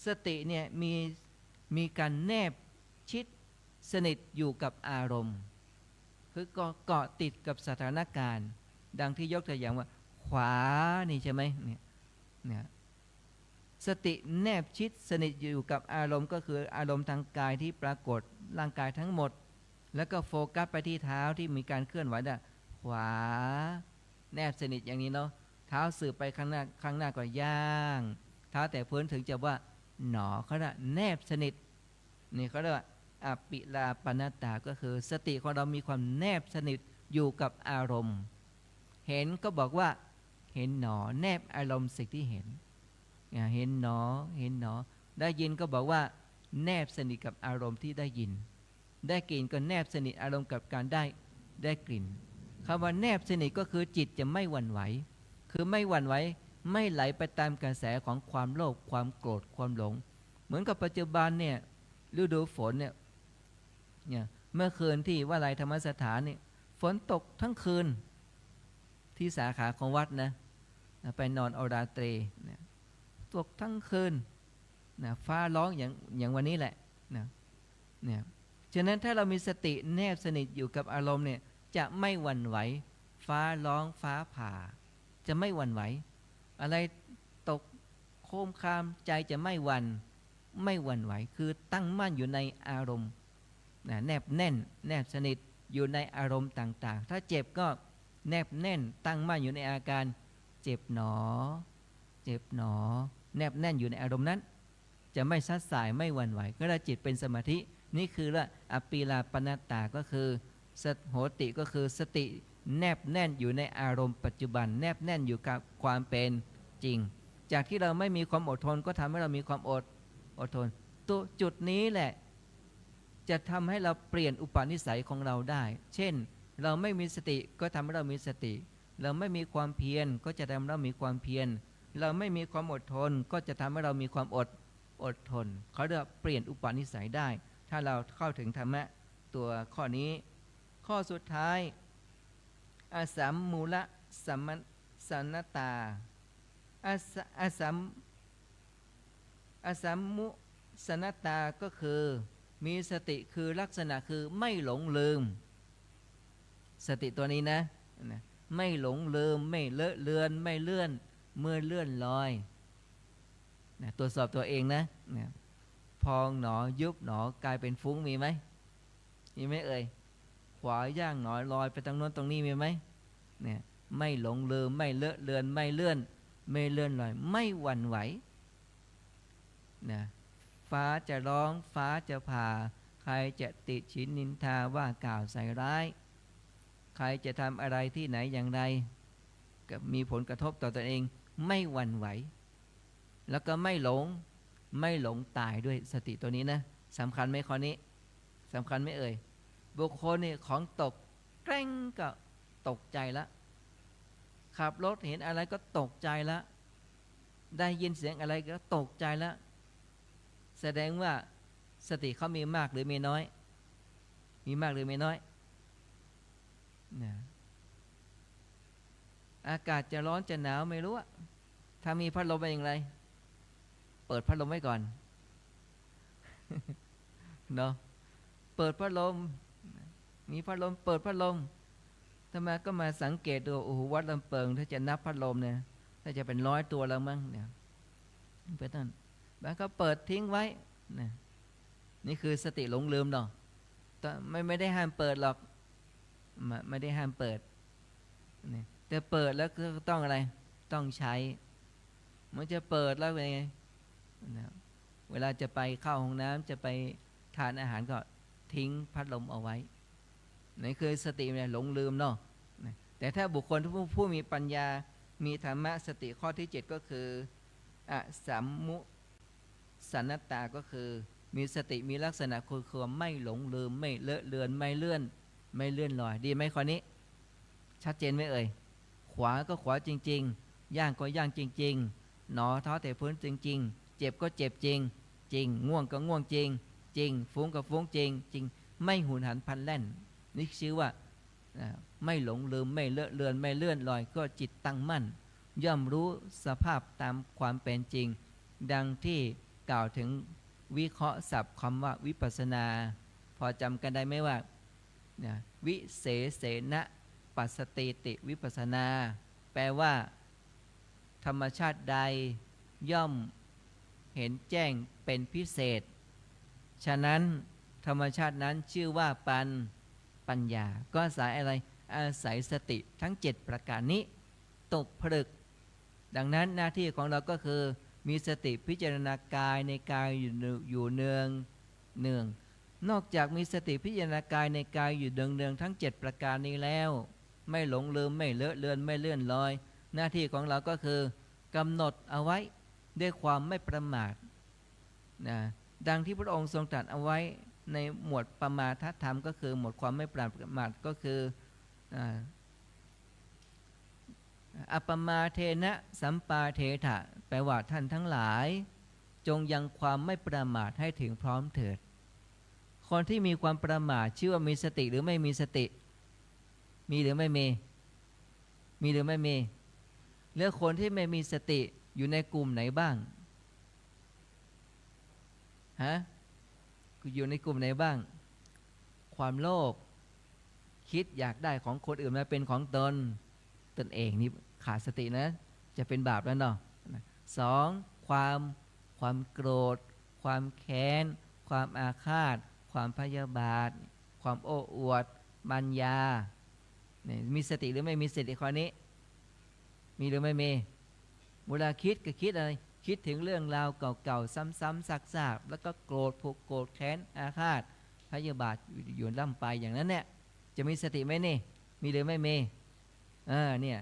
สติเนี่ยมีการแนบชิดสนิทอยู่กับอารมณ์คือเกาะติดกับสถานการณ์ดังที่ยกตัวอย่างว่าขวานี่ใช่ไหมเนี่ยสติแนบชิดสนิทอยู่กับอารมณ์ก็คืออารมณ์ทางกายที่ปรากฏร่างกายทั้งหมดแล้วก็โฟกัสไปที่เท้าที่มีการเคลื่อนไหวขวาแนบสนิทอย่างนี้เนาะเท้าสืบไปข้างหน้าก็ย่างเท้าแต่พื้นถึงจะว่าหนอเขาละแนบสนิทนี่เขาเรียกว่าอปิลาปนัตตาก็คือสติของเรามีความแนบสนิทอยู่กับอารมณ์เห็นก็บอกว่าเห็นหนอแนบอารมณ์สิ่งที่เห็นเห็นหนอได้ยินก็บอกว่าแนบสนิทกับอารมณ์ที่ได้ยินได้กลิ่นก็แนบสนิทอารมณ์กับการได้ ได้กลิ่นคำว่าแนบสนิทก็คือจิตจะไม่หวั่นไหวคือไม่หวั่นไหวไม่ไหลไปตามกระแสของความโลภความโกรธความหลงเหมือนกับปัจจุบันเนี่ยฤดูฝนเนี่ยเมื่อคืนที่วลัยธรรมสถานเนี่ยฝนตกทั้งคืนที่สาขาของวัดนะไปนอนเอาราตรีนะตกทั้งคืนนะฟ้าร้องอย่างวันนี้แหละนะเนี่ยฉะนั้นถ้าเรามีสติแนบสนิทอยู่กับอารมณ์เนี่ยจะไม่หวั่นไหวฟ้าร้องฟ้าผ่าจะไม่หวั่นไหวอะไรตกโคมคามใจจะไม่หวั่นไหวคือตั้งมั่นอยู่ในอารมณ์นะแนบแน่นแนบสนิทอยู่ในอารมณ์ต่างๆถ้าเจ็บก็แนบแน่นตั้งมั่นอยู่ในอาการเจ็บหนอเจ็บหนอแนบแน่นอยู่ในอารมณ์นั้นจะไม่ซัดสายไม่หวั่นไหวก็ได้จิตเป็นสมาธินี่คือละอปีลาปนัตตาก็คือสโหติก็คือสติแนบแน่นอยู่ในอารมณ์ปัจจุบันแนบแน่นอยู่กับความเป็นจริงจากที่เราไม่มีความอดทนก็ทำให้เรามีความอดทนตัวจุดนี้แหละจะทำให้เราเปลี่ยนอุปนิสัยของเราได้เช่นเราไม่มีสติก็ทำให้เรามีสติเราไม่มีความเพียรก็จะทำให้เรามีความเพียรเราไม่มีความอดทนก็จะทำให้เรามีความอดทนเขาเรียกเปลี่ยนอุปนิสัยได้ถ้าเราเข้าถึงธรรมะตัวข้อนี้ข้อสุดท้ายอาสัมมูลสัมมสนตาอาสัมมุสนตาก็คือมีสติคือลักษณะคือไม่หลงลืมสติตัวนี้นะไม่หลงลืมไม่เลอะเลือนไม่เลื่อนเมื่อเลื่อนลอยตรวจสอบตัวเองนะพองหนอยุบหนอกลายเป็นฟุ้งมีไหมเอ่ยขวาย่างหนอลอยไปตรงโน้นตรงนี้มีไหมเนี่ยไม่หลงลืมไม่เลอะเลือนไม่เลื่อนลอยไม่หวั่นไหวนะฟ้าจะร้องฟ้าจะผ่าใครจะติฉินนินทาว่ากล่าวใส่ร้ายใครจะทำอะไรที่ไหนอย่างไรก็มีผลกระทบต่อตัวเองไม่หวั่นไหวแล้วก็ไม่หลงตายด้วยสติตัวนี้นะสำคัญไหมข้อนี้สำคัญไหมเอ่ยบุคคลนี่ของตกแกล้งก็ตกใจละขับรถเห็นอะไรก็ตกใจละได้ยินเสียงอะไรก็ตกใจละแสดงว่าสติเขามีมากหรือมีน้อยมีมากหรือไม่น้อยนะอากาศจะร้อนจะหนาวไม่รู้อะถ้ามีพัดลมเป็นอย่างไรเปิดพัดลมไว้ก่อน เนาะเปิดพัดลมมีพัดลมเปิดพัดลมทำไมก็มาสังเกตดูโอ้โหวัดลำเปิงถ้าจะนับพัดลมเนี่ยถ้าจะเป็น100 ตัวแล้วมั้งเนี่ยเป็นต้นแล้วก็เปิดทิ้งไว้นะนี่คือสติหลงลืมเนาะแต่ไม่ได้ห้ามเปิดหรอกไม่ได้ห้ามเปิดนี่แต่เปิดแล้วก็ต้องอะไรต้องใช้มันจะเปิดแล้วเป็นไงนะเวลาจะไปเข้าห้องน้ำจะไปทานอาหารก็ทิ้งพัดลมเอาไว้นี่คือสติเนี่ยหลงลืมเนาะแต่ถ้าบุคคลผู้มีปัญญามีธรรมะสติข้อที่7ก็คืออสัมมุสนตาก็คือมีสติมีลักษณะคือไม่หลงลืมไม่เลอะเลือนไม่เลื่อนลอยดีไหมข้อนี้ชัดเจนไหมเอ่ยขวาก็ขวาจริงๆย่างก็ย่างจริงๆหนอเท้าแต่พื้นจริงๆเจ็บก็เจ็บจริงง่วงก็ง่วงจริงฟุ้งก็ฟุ้งจริงไม่หุนหันพลันแล่นนี่ชื่อว่าไม่หลงลืมไม่เลอะเลือนไม่เลื่อนลอยก็จิตตั้งมั่นย่อมรู้สภาพตามความเป็นจริงดังที่กล่าวถึงวิเคราะห์ศัพท์คำว่าวิปัสสนาพอจำกันได้ไหมว่าวิเศเสนะปัสสติติวิปัสสนาแปลว่าธรรมชาติใดย่อมเห็นแจ้งเป็นพิเศษฉะนั้นธรรมชาตินั้นชื่อว่าปัญญาก็อาศัยอะไรอาศัยสติทั้ง7ประการนี้ตกผลึกดังนั้นหน้าที่ของเราก็คือมีสติพิจารณากายในกายอยู่เนืองนอกจากมีสติพิจารณากายในกายอยู่เนืองทั้ง7ประการนี้แล้วไม่หลงลืมไม่เลอะเลือนไม่เลื่อนลอยหน้าที่ของเราก็คือกำหนดเอาไว้ด้วยความไม่ประมาทนะดังที่พระองค์ทรงตรัสเอาไว้ในหมวดปมาทธรรมก็คือหมวดความไม่ประมาทก็คือ อัปปมาเทนะสัมปาเทถะแปลว่าท่านทั้งหลายจงยังความไม่ประมาทให้ถึงพร้อมเถิดคนที่มีความประมาทชื่อว่ามีสติหรือไม่มีสติมีหรือไม่มีมีหรือไม่มีเลือกคนที่ไม่มีสติอยู่ในกลุ่มไหนบ้างฮะอยู่ในกลุ่มไหนบ้างความโลภคิดอยากได้ของคนอื่นมาเป็นของตนเองนี่ขาดสตินะจะเป็นบาปแล้วเนาะสองความโกรธความแค้นความอาฆาตความพยาบาทความโอ้อวดมัญญาเนี่ยมีสติหรือไม่มีสติข้อนี้มีหรือไม่มีเวลาคิดก็คิดอะไรคิดถึงเรื่องราวเก่าๆซ้ำๆซากๆแล้วก็โกรธผูกโกรธแค้นอาฆาตพยาบาทอยู่ล่ำไปอย่างนั้นเนี่ยจะมีสติไหมนี่มีหรือไม่มีเนี่ย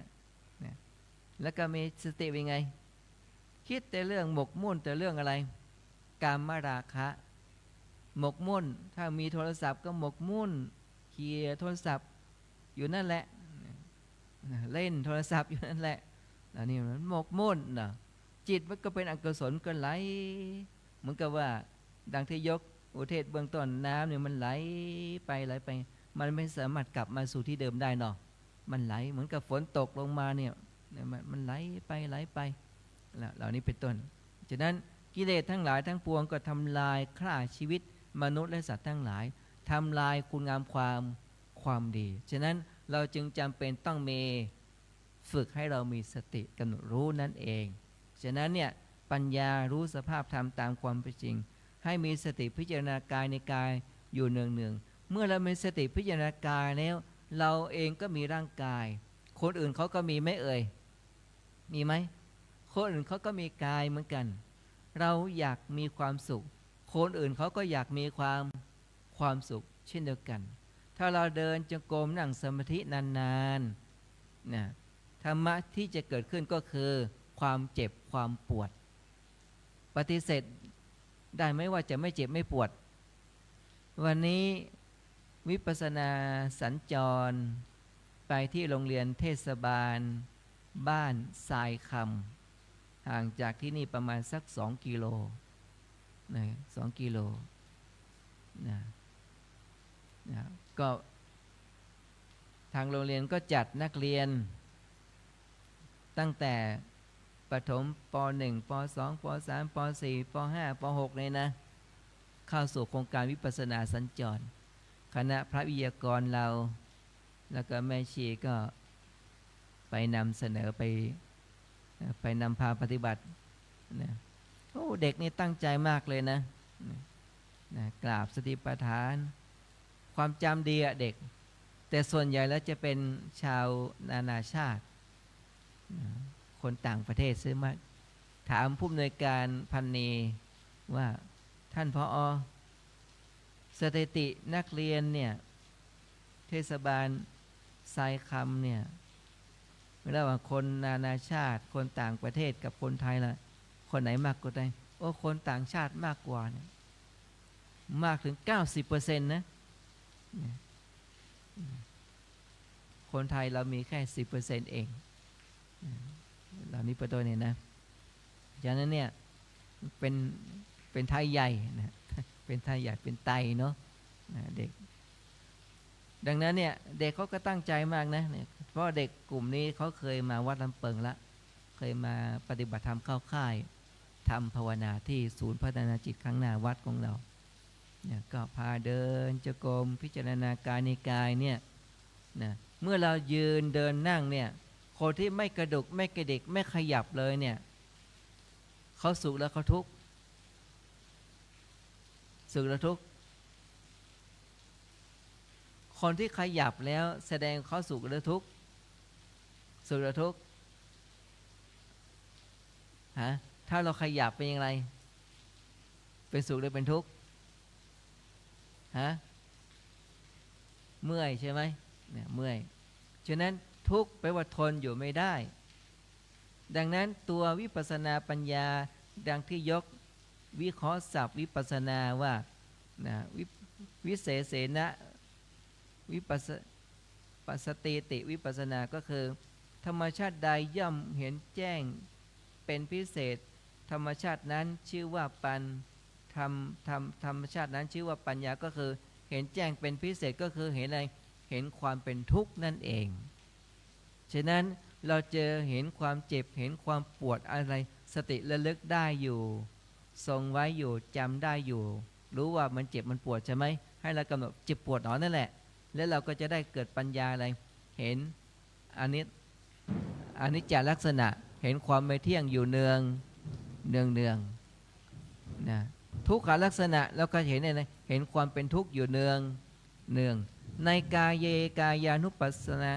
แล้วก็มีสติเป็นไงคิดแต่เรื่องหมกมุ่นแต่เรื่องอะไรกามราคะหมกมุ่นถ้ามีโทรศัพท์ก็หมกมุ่นเคลียร์โทรศัพท์อยู่นั่นแหละเล่นโทรศัพท์อยู่นั่นแหละแล้วนี่มันหมกมุ่นนะจิตมันก็เป็นอกุศลก็ไหลเหมือนกับว่าดังที่ยกอุเทศเบื้องต้นน้ำเนี่ยมันไหลไปมันไม่สามารถกลับมาสู่ที่เดิมได้เนาะมันไหลเหมือนกับฝนตกลงมาเนี่ยมันไหลไปเหล่านี้เป็นต้นฉะนั้นกิเลสทั้งหลายทั้งปวงก็ทำลายฆ่าชีวิตมนุษย์และสัตว์ทั้งหลายทำลายคุณงามความดีฉะนั้นเราจึงจำเป็นต้องมีฝึกให้เรามีสติกำหนดรู้นั่นเองฉะนั้นเนี่ยปัญญารู้สภาพธรรมตามความเป็นจริงให้มีสติพิจารณากายในกายอยู่เนืองๆเมื่อเรามีสติพิจารณากายแล้วเราเองก็มีร่างกายคนอื่นเขาก็มีไหมเอ่ยมีไหมคนอื่นเขาก็มีกายเหมือนกันเราอยากมีความสุขคนอื่นเขาก็อยากมีความสุขเช่นเดียวกันถ้าเราเดินจงกรมนั่งสมาธินานๆนะธรรมะที่จะเกิดขึ้นก็คือความเจ็บความปวดปฏิเสธได้ไหมว่าจะไม่เจ็บไม่ปวดวันนี้วิปัสสนาสัญจรไปที่โรงเรียนเทศบาลบ้านทรายคำห่างจากที่นี่ประมาณสัก2 กิโลนะ2 กิโลนะก็ทางโรงเรียนก็จัดนักเรียนตั้งแต่ประถมป .1 ป .2 ป .3 ป .4 ป .5 ป .6 เลยนะเข้าสู่โครงการวิปัสสนาสัญจรคณะพระวิทยากรเราแล้วก็แม่ชีก็ไปนำเสนอไปนำพาปฏิบัตินะโอ้เด็กนี่ตั้งใจมากเลยนะกราบสติปัฏฐานความจำดีอะเด็กแต่ส่วนใหญ่แล้วจะเป็นชาวนานาชาติคนต่างประเทศซื้อมาถามผู้อำนวยการพันนีว่าท่านผอ.สถิตินักเรียนเนี่ยเทศบาลทรายคำเนี่ยระหว่างคนนานาชาติคนต่างประเทศกับคนไทยละคนไหนมากกว่ากันโอ้คนต่างชาติมากกว่าเนี่ยมากถึง 90% นะคนไทยเรามีแค่ 10% เองเหล่านี้เป็นต้นเนี่ยนะฉะนั้นเนี่ยเป็นไทยใหญ่นะเป็นไทยใหญ่เป็นไตเนาะเด็กดังนั้นเนี่ยเด็กเขาก็ตั้งใจมากนะเพราะเด็กกลุ่มนี้เขาเคยมาวัดลำเปิงละเคยมาปฏิบัติธรรมเข้าค่ายทำภาวนาที่ศูนย์พัฒนาจิตข้างหน้าวัดของเราเนี่ยก็พาเดินจงกรมพิจารณากายในกายเนี่ยนะเมื่อเรายืนเดินนั่งเนี่ยคนที่ไม่กระดุกไม่กระดิกไม่ขยับเลยเนี่ยเขาสุขแล้วเขาทุกข์สุขแล้วทุกข์คนที่ขยับแล้วแสดงเขาสุขหรือทุกข์สุขหรือทุกข์ฮะถ้าเราขยับเป็นอย่างไรเป็นสุขหรือเป็นทุกข์ฮะเมื่อยใช่ไหมเนี่ยเมื่อยฉะนั้นทุกข์แปลว่าทนอยู่ไม่ได้ดังนั้นตัววิปัสสนาปัญญาดังที่ยกวิเคราะห์ศัพท์วิปัสสนาว่านะวิเศษเสนะ ปัสสติติวิปัสสนาก็คือธรรมชาติใดย่อมเห็นแจ้งเป็นพิเศษธรรมชาตินั้นชื่อว่าปัญธรรมชาตินั้นชื่อว่าปัญญาก็คือเห็นแจ้งเป็นพิเศษก็คือเห็นอะไรเห็นความเป็นทุกข์นั่นเองฉะนั้นเราเจอเห็นความเจ็บเห็นความปวดอะไรสติระลึกได้อยู่ทรงไว้อยู่จำได้อยู่รู้ว่ามันเจ็บมันปวดใช่ไหมให้เรากำหนดเจ็บปวดหนอนั่นแหละแล้วเราก็จะได้เกิดปัญญาอะไรเห็นอันนี้จะลักษณะเห็นความไม่เที่ยงอยู่เนืองนะทุกขลักษณะเราก็เห็นอะไรเห็นความเป็นทุกข์อยู่เนืองในกายเยกายานุปัสสนา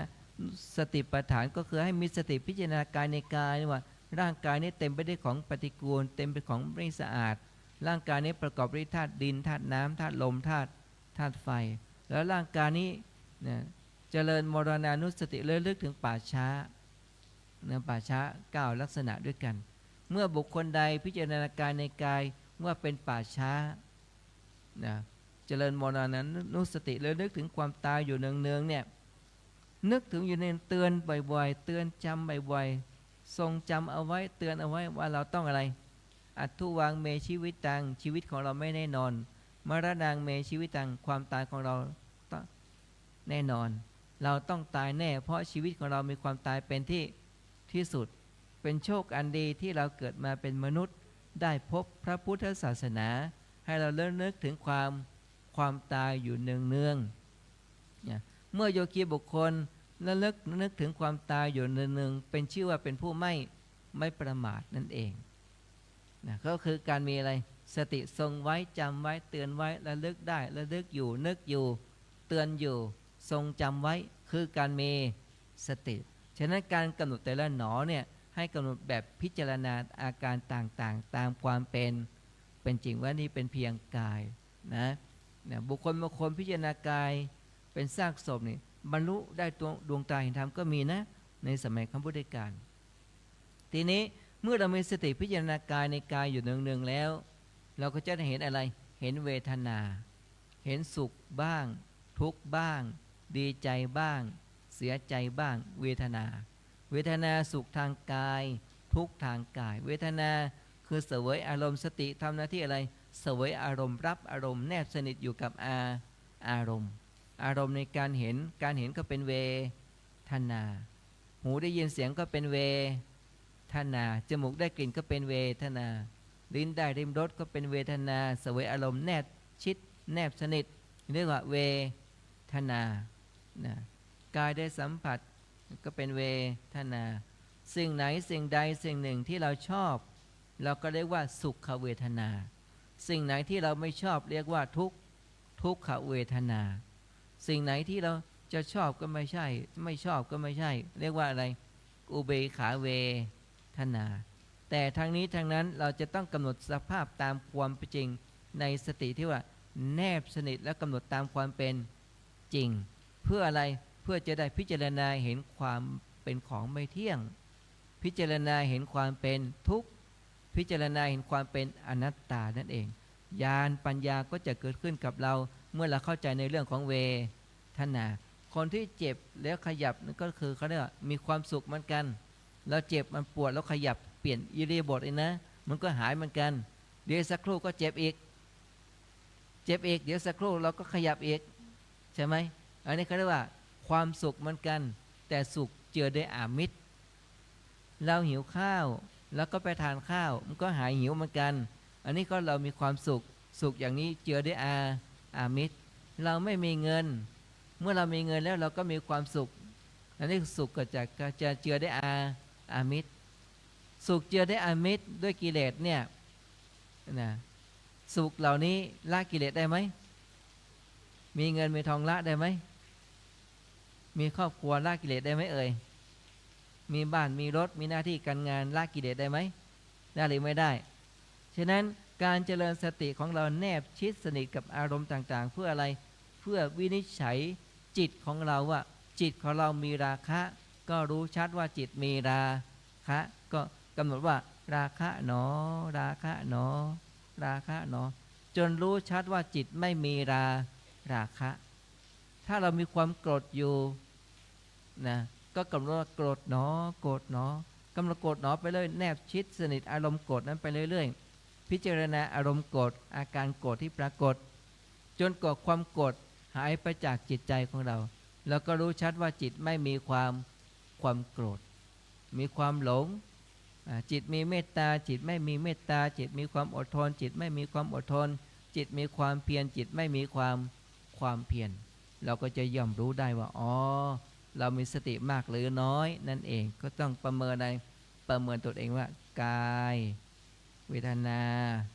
สติปัฏฐานก็คือให้มีสติพิจารณากายในกายว่าร่างกายนี้เต็มไปด้วยของปฏิกูลเต็มไปของไม่สะอาดร่างกายนี้ประกอบด้วยธาตุดินธาตุน้ำธาตุลมธาตุไฟแล้วร่างกายนี้นะเจริญมรณานุสติระลึกถึงป่าช้าป่าช้า9ลักษณะด้วยกันเมื่อบุคคลใดพิจารณากายในกายว่าเป็นป่าช้านะเจริญมรณานุสติระลึกถึงความตายอยู่เนืองๆเนี่ยนึกถึงอยู่ในเตือนบ่อยๆเตือนจำบ่อยๆทรงจำเอาไว้เตือนเอาไว้ว่าเราต้องอะไรอัตถุวังเมชีวิตตังชีวิตของเราไม่แน่นอนมรณังเมชีวิตตังความตายของเราแน่นอนเราต้องตายแน่เพราะชีวิตของเรามีความตายเป็นที่สุดเป็นโชคอันดีที่เราเกิดมาเป็นมนุษย์ได้พบพระพุทธศาสนาให้เราเริ่มนึกถึงความตายอยู่เนืองๆเมื่อโยคีบุคคลนึกถึงความตายอยู่เนืองๆเป็นชื่อว่าเป็นผู้ไม่ประมาทนั่นเองนะก็คือการมีอะไรสติทรงไว้จำไว้เตือนไว้ระลึกได้ระลึกอยู่นึกอยู่เตือนอยู่ทรงจำไว้คือการมีสติฉะนั้นการกำหนดแต่ละหนอเนี่ยให้กำหนดแบบพิจารณาอาการต่างๆตามความเป็นจริงว่านี่เป็นเพียงกายนะบุคคลบางคนพิจารณากายเป็นซากศพนี่บรรลุได้ดวงตาเห็นธรรมก็มีนะในสมัยครั้งพุทธกาลทีนี้เมื่อเรามีสติพิจารณากายในกายอยู่เนืองๆแล้วเราก็จะได้เห็นอะไรเห็นเวทนาเห็นสุขบ้างทุกข์บ้างดีใจบ้างเสียใจบ้างเวทนาสุขทางกายทุกข์ทางกายเวทนาคือเสวยอารมณ์สติทำหน้าที่อะไรเสวยอารมณ์รับอารมณ์แนบสนิทอยู่กับอารมณ์ในการเห็นก็เป็นเวทนาหูได้ยินเสียงก็เป็นเวทนาจมูกได้กลิ่นก็เป็นเวทนาลิ้นได้ริมรสก็เป็นเวทนาเสวยอารมณ์แนบชิดแนบสนิทเรียกว่าเวทนานะกายได้สัมผัสก็เป็นเวทนาสิ่งไหนสิ่งใดสิ่งหนึ่งที่เราชอบเราก็เรียกว่าสุขเวทนาสิ่งไหนที่เราไม่ชอบเรียกว่าทุกขเวทนาสิ่งไหนที่เราจะชอบก็ไม่ใช่ไม่ชอบก็ไม่ใช่เรียกว่าอะไรอุเบกขาเวทนาแต่ทางนี้ทางนั้นเราจะต้องกำหนดสภาพตามความเป็นจริงในสติที่ว่าแนบสนิทและกำหนดตามความเป็นจริงเพื่ออะไรเพื่อจะได้พิจารณาเห็นความเป็นของไม่เที่ยงพิจารณาเห็นความเป็นทุกข์พิจารณาเห็นความเป็นอนัตตานั่นเองญาณปัญญาก็จะเกิดขึ้นกับเราเมื่อเราเข้าใจในเรื่องของเวทนาคนที่เจ็บแล้วขยับนั่นก็คือเขาเรียกว่ามีความสุขเหมือนกันเราเจ็บมันปวดแล้วขยับเปลี่ยนอิริยาบถเลยนะมันก็หายเหมือนกันเดี๋ยวสักครู่ก็เจ็บอีกเดี๋ยวสักครู่เราก็ขยับอีกใช่ไหมอันนี้เขาเรียกว่าความสุขเหมือนกันแต่สุขเจือด้วยอามิตรเราหิวข้าวแล้วก็ไปทานข้าวมันก็หายหิวเหมือนกันอันนี้ก็เรามีความสุขอย่างนี้เจือด้วยอามิตรเราไม่มีเงินเมื่อเรามีเงินแล้วเราก็มีความสุขอันนี้สุขก็จะเจือด้วยอามิตรสุขเจือด้วยอามิตรด้วยกิเลสเนี่ยนะสุขเหล่านี้ละกิเลสได้ไหมมีเงินมีทองละได้ไหมมีครอบครัวละกิเลสได้ไหมเอ่ยมีบ้านมีรถมีหน้าที่การงานละกิเลสได้ไหมได้หรือไม่ได้ฉะนั้นการเจริญสติของเราแนบชิดสนิทกับอารมณ์ต่างๆเพื่ออะไรเพื่อวินิจฉัยจิตของเราว่าจิตของเรามีราคะก็รู้ชัดว่าจิตมีราคะก็กำหนดว่าราคะหนอราคะหนอราคะหนอจนรู้ชัดว่าจิตไม่มีราคะถ้าเรามีความโกรธอยู่ นะก็กำหนดว่าโกรธหนอโกรธหนอกำหนดโกรธหนอไปเลยแนบชิดสนิทอารมณ์โกรธนั้นไปเรื่อยๆพิจารณาอารมณ์โกรธอาการโกรธที่ปรากฏจนกว่าความโกรธหายไปจากจิตใจของเราแล้วก็รู้ชัดว่าจิตไม่มีความโกรธมีความหลงจิตมีเมตตาจิตไม่มีเมตตาจิตมีความอดทนจิตไม่มีความอดทนจิตมีความเพียรจิตไม่มีความเพียรเราก็จะย่อมรู้ได้ว่าอ๋อเรามีสติมากหรือน้อยนั่นเองก็ต้องประเมินตัวเองว่ากายเวทนา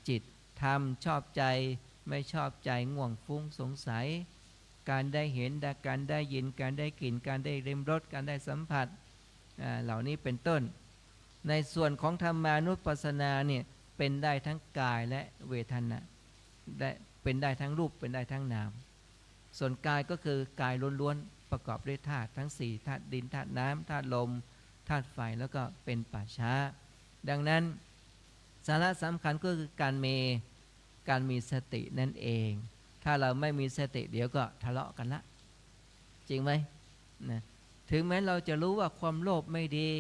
จิตธรรมชอบใจไม่ชอบใจง่วงฟุ้งสงสัยการได้เห็นการได้ยินการได้กลิ่นการได้ริมรสการได้สัมผัสเหล่านี้เป็นต้นในส่วนของธรรมานุปัสสนาเนี่ยเป็นได้ทั้งกายและเวทนาได้เป็นได้ทั้งรูปเป็นได้ทั้งนามส่วนกายก็คือกายล้วนๆประกอบด้วยธาตุทั้ง4ธาตุดินธาตุน้ำธาตุลมธาตุไฟแล้วก็เป็นป่าช้าดังนั้นสาระสำคัญก็คือการมีสตินั่นเองถ้าเราไม่มีสติเดี๋ยวก็ทะเลาะกันละจริงไหมนะถึงแม้เราจะรู้ว่าความโลภไม่ดี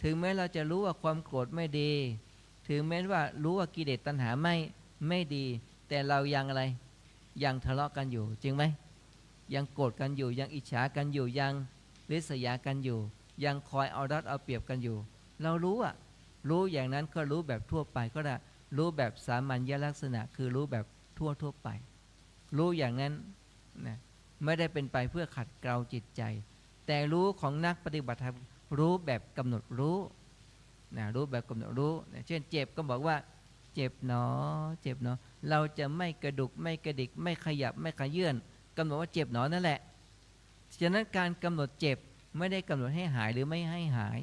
ถึงแม้เราจะรู้ว่าความโกรธไม่ดีถึงแม้ว่ารู้ว่ากิเลสตัณหาไม่ดีแต่เรายังอะไรยังทะเลาะกันอยู่จริงไหมยังโกรธกันอยู่ยังอิจฉากันอยู่ยังริษยากันอยู่ยังคอยเอารัดเอาเปรียบกันอยู่เรารู้รู้อย่างนั้นก็รู้แบบทั่วไปก็ได้รู้แบบสามัญลักษณะคือรู้แบบทั่วไปรู้อย่างนั้นนะไม่ได้เป็นไปเพื่อขัดเกลาจิตใจแต่รู้ของนักปฏิบัติธรรมรู้แบบกำหนดรู้นะรู้แบบกำหนดรู้นะเช่นเจ็บก็บอกว่าเจ็บหนอเจ็บหนอเราจะไม่กระดุกไม่กระดิกไม่ขยับไม่ขยื่นกำหนดว่าเจ็บหนอนั่นแหละฉะนั้นการกำหนดเจ็บไม่ได้กำหนดให้หายหรือไม่ให้หาย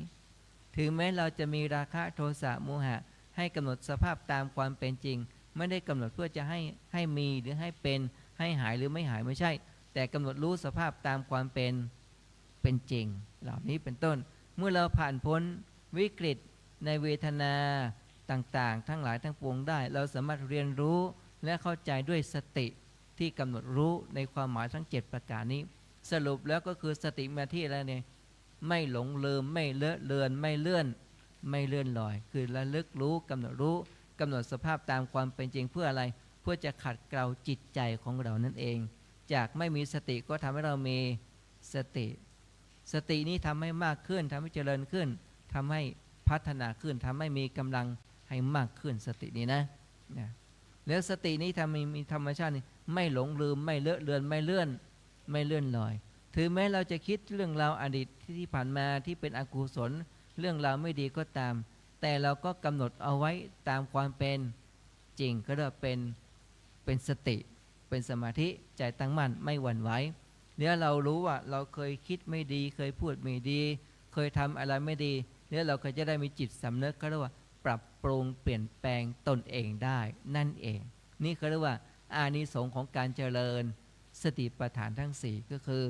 ถึงแม้เราจะมีราคะโทสะโมหะให้กำหนดสภาพตามความเป็นจริงไม่ได้กำหนดเพื่อจะให้มีหรือให้เป็นให้หายหรือไม่หายไม่ใช่แต่กำหนดรู้สภาพตามความเป็นจริงเหล่านี้เป็นต้นเมื่อเราผ่านพ้นวิกฤตในเวทนาต่างๆทั้งหลายทั้งปวงได้เราสามารถเรียนรู้และเข้าใจด้วยสติที่กำหนดรู้ในความหมายทั้ง7ประการนี้สรุปแล้วก็คือสติมาที่อะไรเนี่ยไม่หลงลืมไม่เลอะเลือนไม่เลื่อนลอยคือระลึกรู้กำหนดรู้กำหนดสภาพตามความเป็นจริงเพื่ออะไรเพื่อจะขัดเกลาจิตใจของเรานั่นเองจากไม่มีสติก็ทำให้เรามีสตินี้ทำให้มากขึ้นทำให้เจริญขึ้นทำให้พัฒนาขึ้นทำให้มีกำลังให้มากขึ้นสตินี้นะแล้วสตินี้ทำให้มีธรรมชาติไม่หลงลืมไม่เลอะเลือนไม่เลื่อนลอยถึงแม้เราจะคิดเรื่องราวอดีตที่ผ่านมาที่เป็นอกุศลเรื่องราวไม่ดีก็ตามแต่เราก็กำหนดเอาไว้ตามความเป็นจริงก็เรียกเป็นสติเป็นสมาธิใจตั้งมั่นไม่หวั่นไหวเนี่ยเรารู้ว่าเราเคยคิดไม่ดีเคยพูดไม่ดีเคยทำอะไรไม่ดีเนี่ยเราก็จะได้มีจิตสำนึกก็เรียกว่าปรับปรุงเปลี่ยนแปลงตนเองได้นั่นเองนี่เขาเรียกว่าอานิสงส์ของการเจริญสติปัฏฐานทั้ง4ก็คือ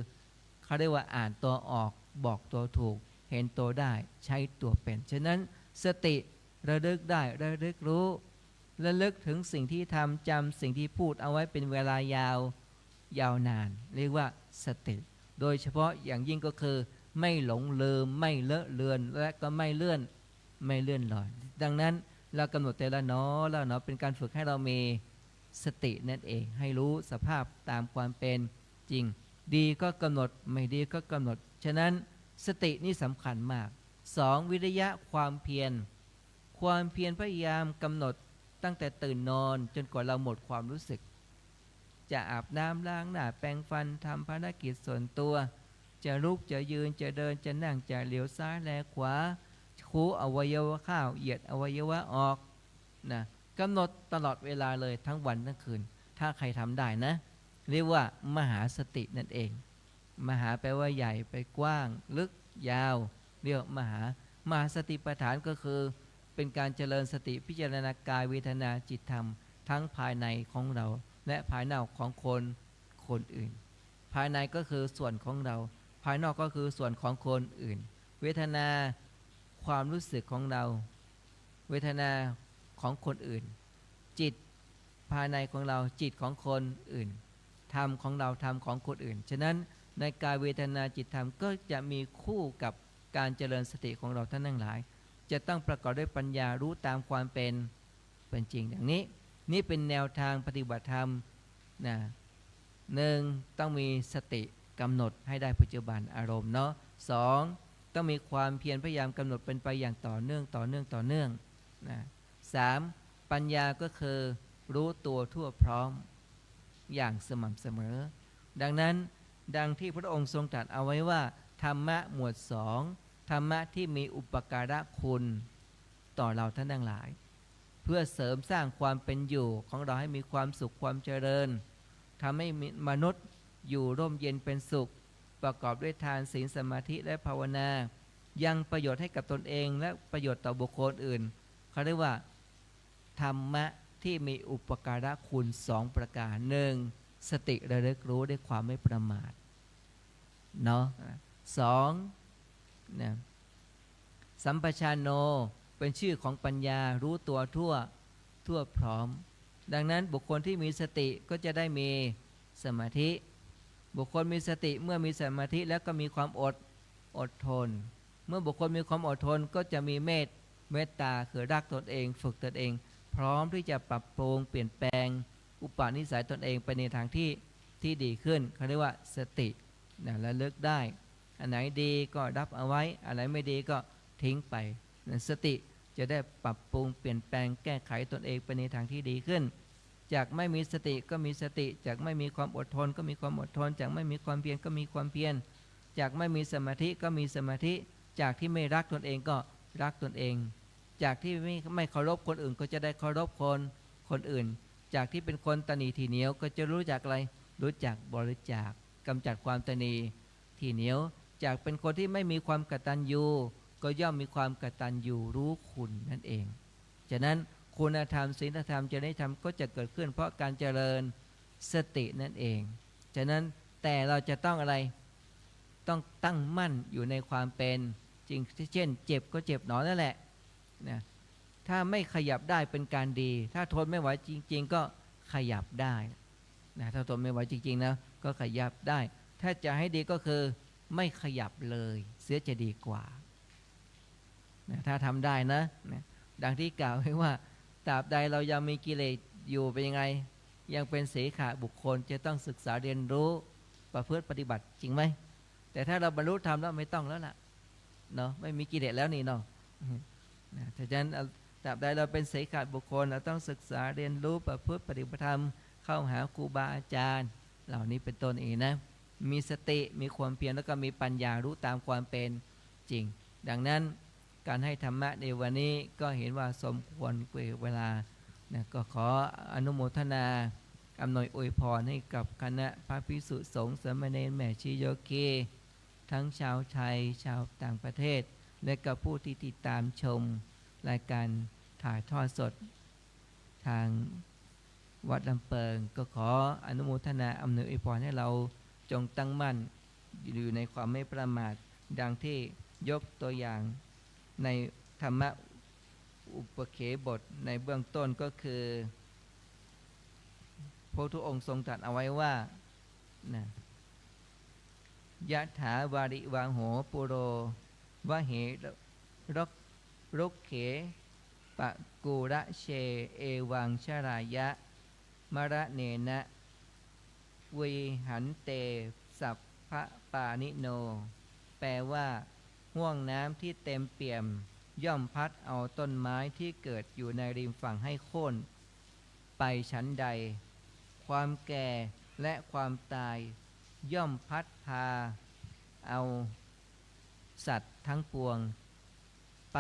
เขาเรียกว่าอ่านตัวออกบอกตัวถูกเห็นตัวได้ใช้ตัวเป็นฉะนั้นสติระลึกได้ระลึกรู้ระลึกถึงสิ่งที่ทำจำสิ่งที่พูดเอาไว้เป็นเวลายาวนานเรียกว่าสติโดยเฉพาะอย่างยิ่งก็คือไม่หลงลืมไม่เลอะเลือนและก็ไม่เลื่อนลอยดังนั้นเรากำหนดแต่ละหนอแล้วหนอเป็นการฝึกให้เรามีสตินั่นเองให้รู้สภาพตามความเป็นจริงดีก็กำหนดไม่ดีก็กำหนดฉะนั้นสตินี่สำคัญมาก2วิริยะความเพียรพยายามกำหนดตั้งแต่ตื่นนอนจนกว่าเราหมดความรู้สึกจะอาบน้ำล้างหน้าแปรงฟันทำภารกิจส่วนตัวจะลุกจะยืนจะเดินจะนั่งจะเหลียวซ้ายแลขวาคูอวัยวะเข้าเหยียดอวัยวะออกนะกำหนดตลอดเวลาเลยทั้งวันทั้งคืนถ้าใครทำได้นะเรียกว่ามหาสตินั่นเองมหาแปลว่าใหญ่ไปกว้างลึกยาวเรียกมหาสติปัฏฐานก็คือเป็นการเจริญสติพิจารณากายเวทนาจิตธรรมทั้งภายในของเราและภายนอกของคนอื่นภายในก็คือส่วนของเราภายนอกก็คือส่วนของคนอื่นเวทนาความรู้สึกของเราเวทนาของคนอื่นจิตภายในของเราจิตของคนอื่นธรรมของเราธรรมของคนอื่นฉะนั้น ในกายเวทนาจิตธรรมก็จะมีคู่กับการเจริญสติของเราท่านทั้งหลาย จะต้องประกอบด้วยปัญญารู้ตามความเป็นจริงอย่างนี้นี่เป็นแนวทางปฏิบัติธรรมนะหนึ่งต้องมีสติกำหนดให้ได้ปัจจุบันอารมณ์เนาะสองต้องมีความเพียรพยายามกำหนดเป็นไปอย่างต่อเนื่องนะสามปัญญาก็คือรู้ตัวทั่วพร้อมอย่างสม่ำเสมอดังนั้นดังที่พระองค์ทรงตรัสเอาไว้ว่าธรรมะหมวดสองธรรมะที่มีอุปการะคุณต่อเราท่านทั้งหลายเพื่อเสริมสร้างความเป็นอยู่ของเราให้มีความสุขความเจริญทำให้มนุษย์อยู่ร่มเย็นเป็นสุขประกอบด้วยทานศีลสมาธิและภาวนายังประโยชน์ให้กับตนเองและประโยชน์ต่อบุคคลอื่นเขาเรียกว่าธรรมะที่มีอุปการะคุณสองประการหนึ่งสติระลึกรู้ด้วยความไม่ประมาทเนาะสองนะสัมปชานโนเป็นชื่อของปัญญารู้ตัวทั่วพร้อมดังนั้นบุคคลที่มีสติก็จะได้มีสมาธิบุคคลมีสติเมื่อมีสมาธิแล้วก็มีความอดทนเมื่อบุคคลมีความอดทนก็จะมีเมตตาคือรักตนเองฝึกตนเองพร้อมที่จะปรับปรุงเปลี่ยนแปลงอุปนิสัยตนเองไปในทางที่ดีขึ้นเขาเรียกว่าสตินะระลึกได้อันไหนดีก็รับเอาไว้อันไหนไม่ดีก็ทิ้งไปนะสติจะได้ปรับปรุงเปลี่ยนแปลงแก้ไขตนเองไปในทางที่ดีขึ้นจากไม่มีสติก็มีสติจากไม่มีความอดทนก็มีความอดทนจากไม่มีความเพียรก็มีความเพียรจากไม่มีสมาธิก็มีสมาธิจากที่ไม่รักตนเองก็รักตนเองจากที่ไม่เคารพคนอื่นก็จะได้เคารพคนอื่นจากที่เป็นคนตนีทีเหนียวก็จะรู้จักอะไรรู้จักบริจาคกำจัดความตนีทีเหนียวจากเป็นคนที่ไม่มีความกตัญญูก็ย่อมมีความกตัญญูรู้คุณนั่นเองฉะนั้นคุณธรรมศีลธรรมจริยธรรมก็จะเกิดขึ้นเพราะการเจริญสตินั่นเองฉะนั้นแต่เราจะต้องอะไรต้องตั้งมั่นอยู่ในความเป็นจริงเช่นเจ็บก็เจ็บหนอนั่นแหละนะถ้าไม่ขยับได้เป็นการดีถ้าทนไม่ไหวจริงๆก็ขยับได้นะถ้าทนไม่ไหวจริงๆนะก็ขยับได้ถ้าจะให้ดีก็คือไม่ขยับเลยเสียจะดีกว่านะถ้าทำได้นะดังที่กล่าวไว้ว่าตราบใดเรายังมีกิเลสอยู่เป็นยังไงยังเป็นเสขะบุคคลจะต้องศึกษาเรียนรู้ประพฤติปฏิบัติจริงไหมแต่ถ้าเราบรรลุธรรมแล้วไม่ต้องแล้วล่ะเนาะไม่มีกิเลสแล้วนี่เนาะฉะนั้นตราบใดเราเป็นเสขะบุคคลเราต้องศึกษาเรียนรู้ประพฤติปฏิบัติธรรมเข้าหาครูบาอาจารย์เหล่านี้เป็นต้นเองนะมีสติมีความเพียรแล้วก็มีปัญญารู้ตามความเป็นจริงดังนั้นการให้ธรรมะในวันนี้ก็เห็นว่าสมควรเวลานะก็ขออนุโมทนาอำนวยอวยพรให้กับคณะพระภิกษุสงฆ์สามเณรแม่ชีโยคีทั้งชาวไทยชาวต่างประเทศและกับผู้ที่ติดตามชมรายการถ่ายทอดสดทางวัดลำเปิงก็ขออนุโมทนาอำนวยอวยพรให้เราจงตั้งมั่นอยู่ในความไม่ประมาทดังที่ยกตัวอย่างในธรรมะอุปเขบทในเบื้องต้นก็คือพระพุทธองค์ทรงตรัสเอาไว้ว่านะยะถาวาริวังโหปุโรวะเหรุกเขปะกูระเชเอวังชรายะมะระเนนะวิหันเตสัพพะปานิโนแปลว่าห่วงน้ำที่เต็มเปี่ยมย่อมพัดเอาต้นไม้ที่เกิดอยู่ในริมฝั่งให้โค่นไปชั้นใดความแก่และความตายย่อมพัดพาเอาสัตว์ทั้งปวงไป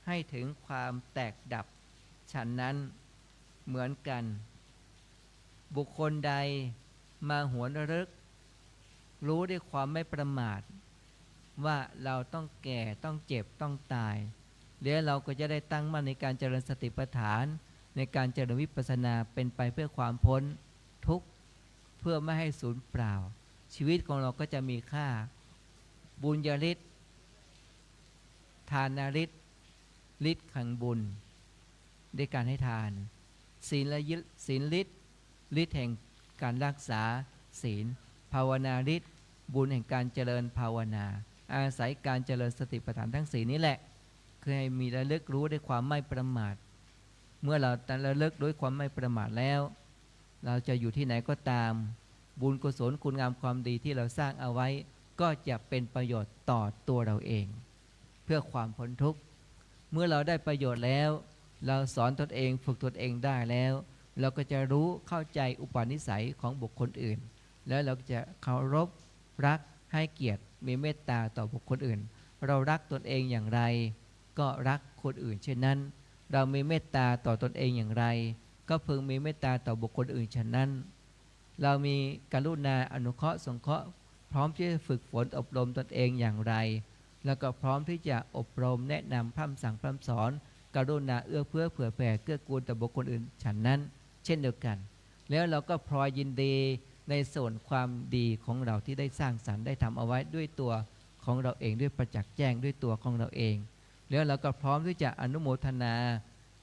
ให้ถึงความแตกดับฉันนั้นเหมือนกันบุคคลใดมาหวนระลึกรู้ด้วยความไม่ประมาทว่าเราต้องแก่ต้องเจ็บต้องตายแล้วเราก็จะได้ตั้งมั่นในการเจริญสติปัฏฐานในการเจริญวิปัสสนาเป็นไปเพื่อความพ้นทุกข์เพื่อไม่ให้สูญเปล่าชีวิตของเราก็จะมีค่าบุญญาฤทธิ์ทานฤทธิ์ฤทธิ์แห่งบุญด้วยการให้ทานศีลฤทธิ์ฤทธิ์แห่งการรักษาศีลภาวนาฤทธิ์ บุญแห่งการเจริญภาวนา อาศัยการเจริญสติปัฏฐานทั้ง4นี้แหละคือให้มีระลึกรู้ด้วยความไม่ประมาทเมื่อเราระลึกด้วยความไม่ประมาทแล้ว เราจะอยู่ที่ไหนก็ตามบุญกุศลคุณงามความดีที่เราสร้างเอาไว้ก็จะเป็นประโยชน์ต่อตัวเราเอง เพื่อความพ้นทุกข์เมื่อเราได้ประโยชน์แล้วเราสอนตนเองฝึกตนเองได้แล้วเราก็จะรู้เข้าใจอุปนิสัยของบุคคลอื่นแล้วเราก็จะเคารพรักให้เกียรติมีเมตตาต่อบุคคลอื่นเรารักตนเองอย่างไรก็รักคนอื่นเช่นนั้นเรามีเมตตาต่อตนเองอย่างไรก็พึงมีเมตตาต่อบุคคลอื่นฉะนั้นเรามีกรุณาอนุเคราะห์สงเคราะห์พร้อมที่จะฝึกฝนอบรมตนเองอย่างไรแล้วก็พร้อมที่จะอบรมแนะนำพร่ำสั่งพร่ำสอนกรุณาเอื้อเฟื้อเผื่อแผ่เกื้อกูลต่อบุคคลอื่นฉันนั้นเช่นเดียวกันแล้วเราก็พลอยยินดีในส่วนความดีของเราที่ได้สร้างสรรค์ได้ทำเอาไว้ด้วยตัวของเราเองด้วยประจักษ์แจ้งด้วยตัวของเราเองแล้วเราก็พร้อมที่จะอนุโมทนา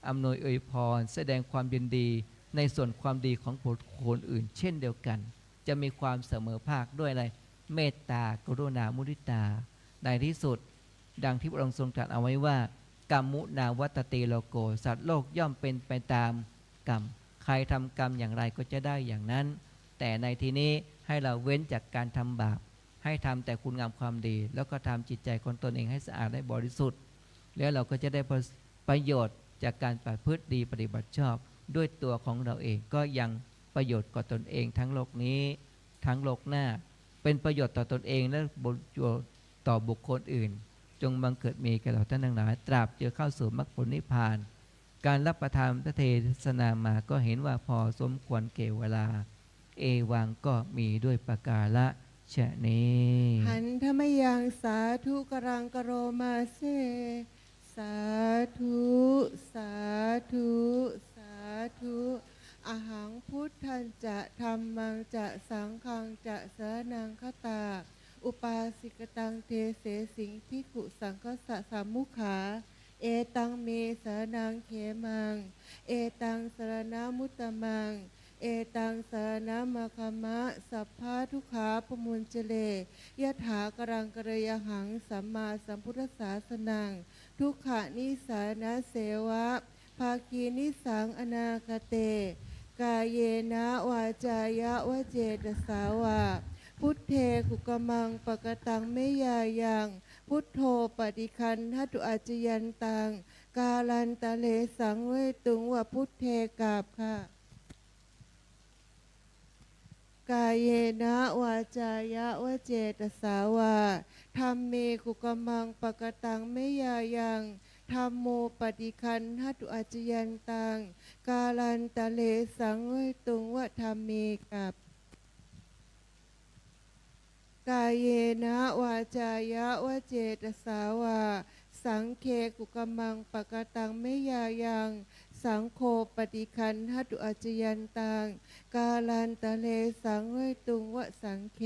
อำนวยอวยพรแสดงความยินดีในส่วนความดีของบุคคลอื่นเช่นเดียวกันจะมีความเสมอภาคด้วยอะไรเมตตากรุณามุทิตาในที่สุดดังที่พระองค์ทรงตรัสเอาไว้ว่ากรรมมุนาวัตติโลโกสัตว์โลกย่อมเป็นไปตามกรรมใครทำกรรมอย่างไรก็จะได้อย่างนั้นแต่ในที่นี้ให้เราเว้นจากการทำบาปให้ทำแต่คุณงามความดีแล้วก็ทำจิตใจของตนเองให้สะอาดและบริสุทธิ์แล้วเราก็จะได้ประโยชน์จากการประพฤติดีปฏิบัติชอบด้วยตัวของเราเองก็ยังประโยชน์กับตนเองทั้งโลกนี้ทั้งโลกหน้าเป็นประโยชน์ต่อตนเองและประโยชน์ต่อบุคคลอื่นจงบังเกิดมีแก่เราท่านทั้งหลายตราบเจอเข้าสู่มรรคผลนิพพานการรับประทานพระเทศนามาก็เห็นว่าพอสมควรแก่เวลาเอวังก็มีด้วยประกาละฉะนี้หันธรรมยังสาธุกรังกโรมาเซสาธุสาธุสาธุอหังพุทธังจะธัมมังจะสังฆังจะสรณังคตาอุปาสิกตังเทเสสิงภิกขุสังฆสะสามุขาเอตังเมสรณังเขมังเอตังสรณมุตตมังเอตังสรณมะคะมะสัพพะทุกขาปมุญเจเลยะถากรังกระยหังสัมมาสัมพุทธศาสนังทุกขนิสานะเสวะภาคีนิสังอนาคเตกายเยนะวาจายะวะเจตสาวาพุทเทขุกมังปกตังเมยายังพุทโธปฏิคันทัตุอาจยันตังกาลันตะเลสังเวตุงวะพุทเทกาบค่ะกายเยนะวาจายะวะเจตสาวาธัมเมขุกมังปกตังเมยายังธัมโมปฏิคันทัตุอาจยันตังกาลันตะเลสังเวตุงวะธัมเมกาบกายเยนะวาจายะวะเจตสาวาสังเคกุกมังปกตังเมยายังสังโฆปฏิคันทัตุอาจยันตังกาลันตะเลสังเวตุงวะสังเค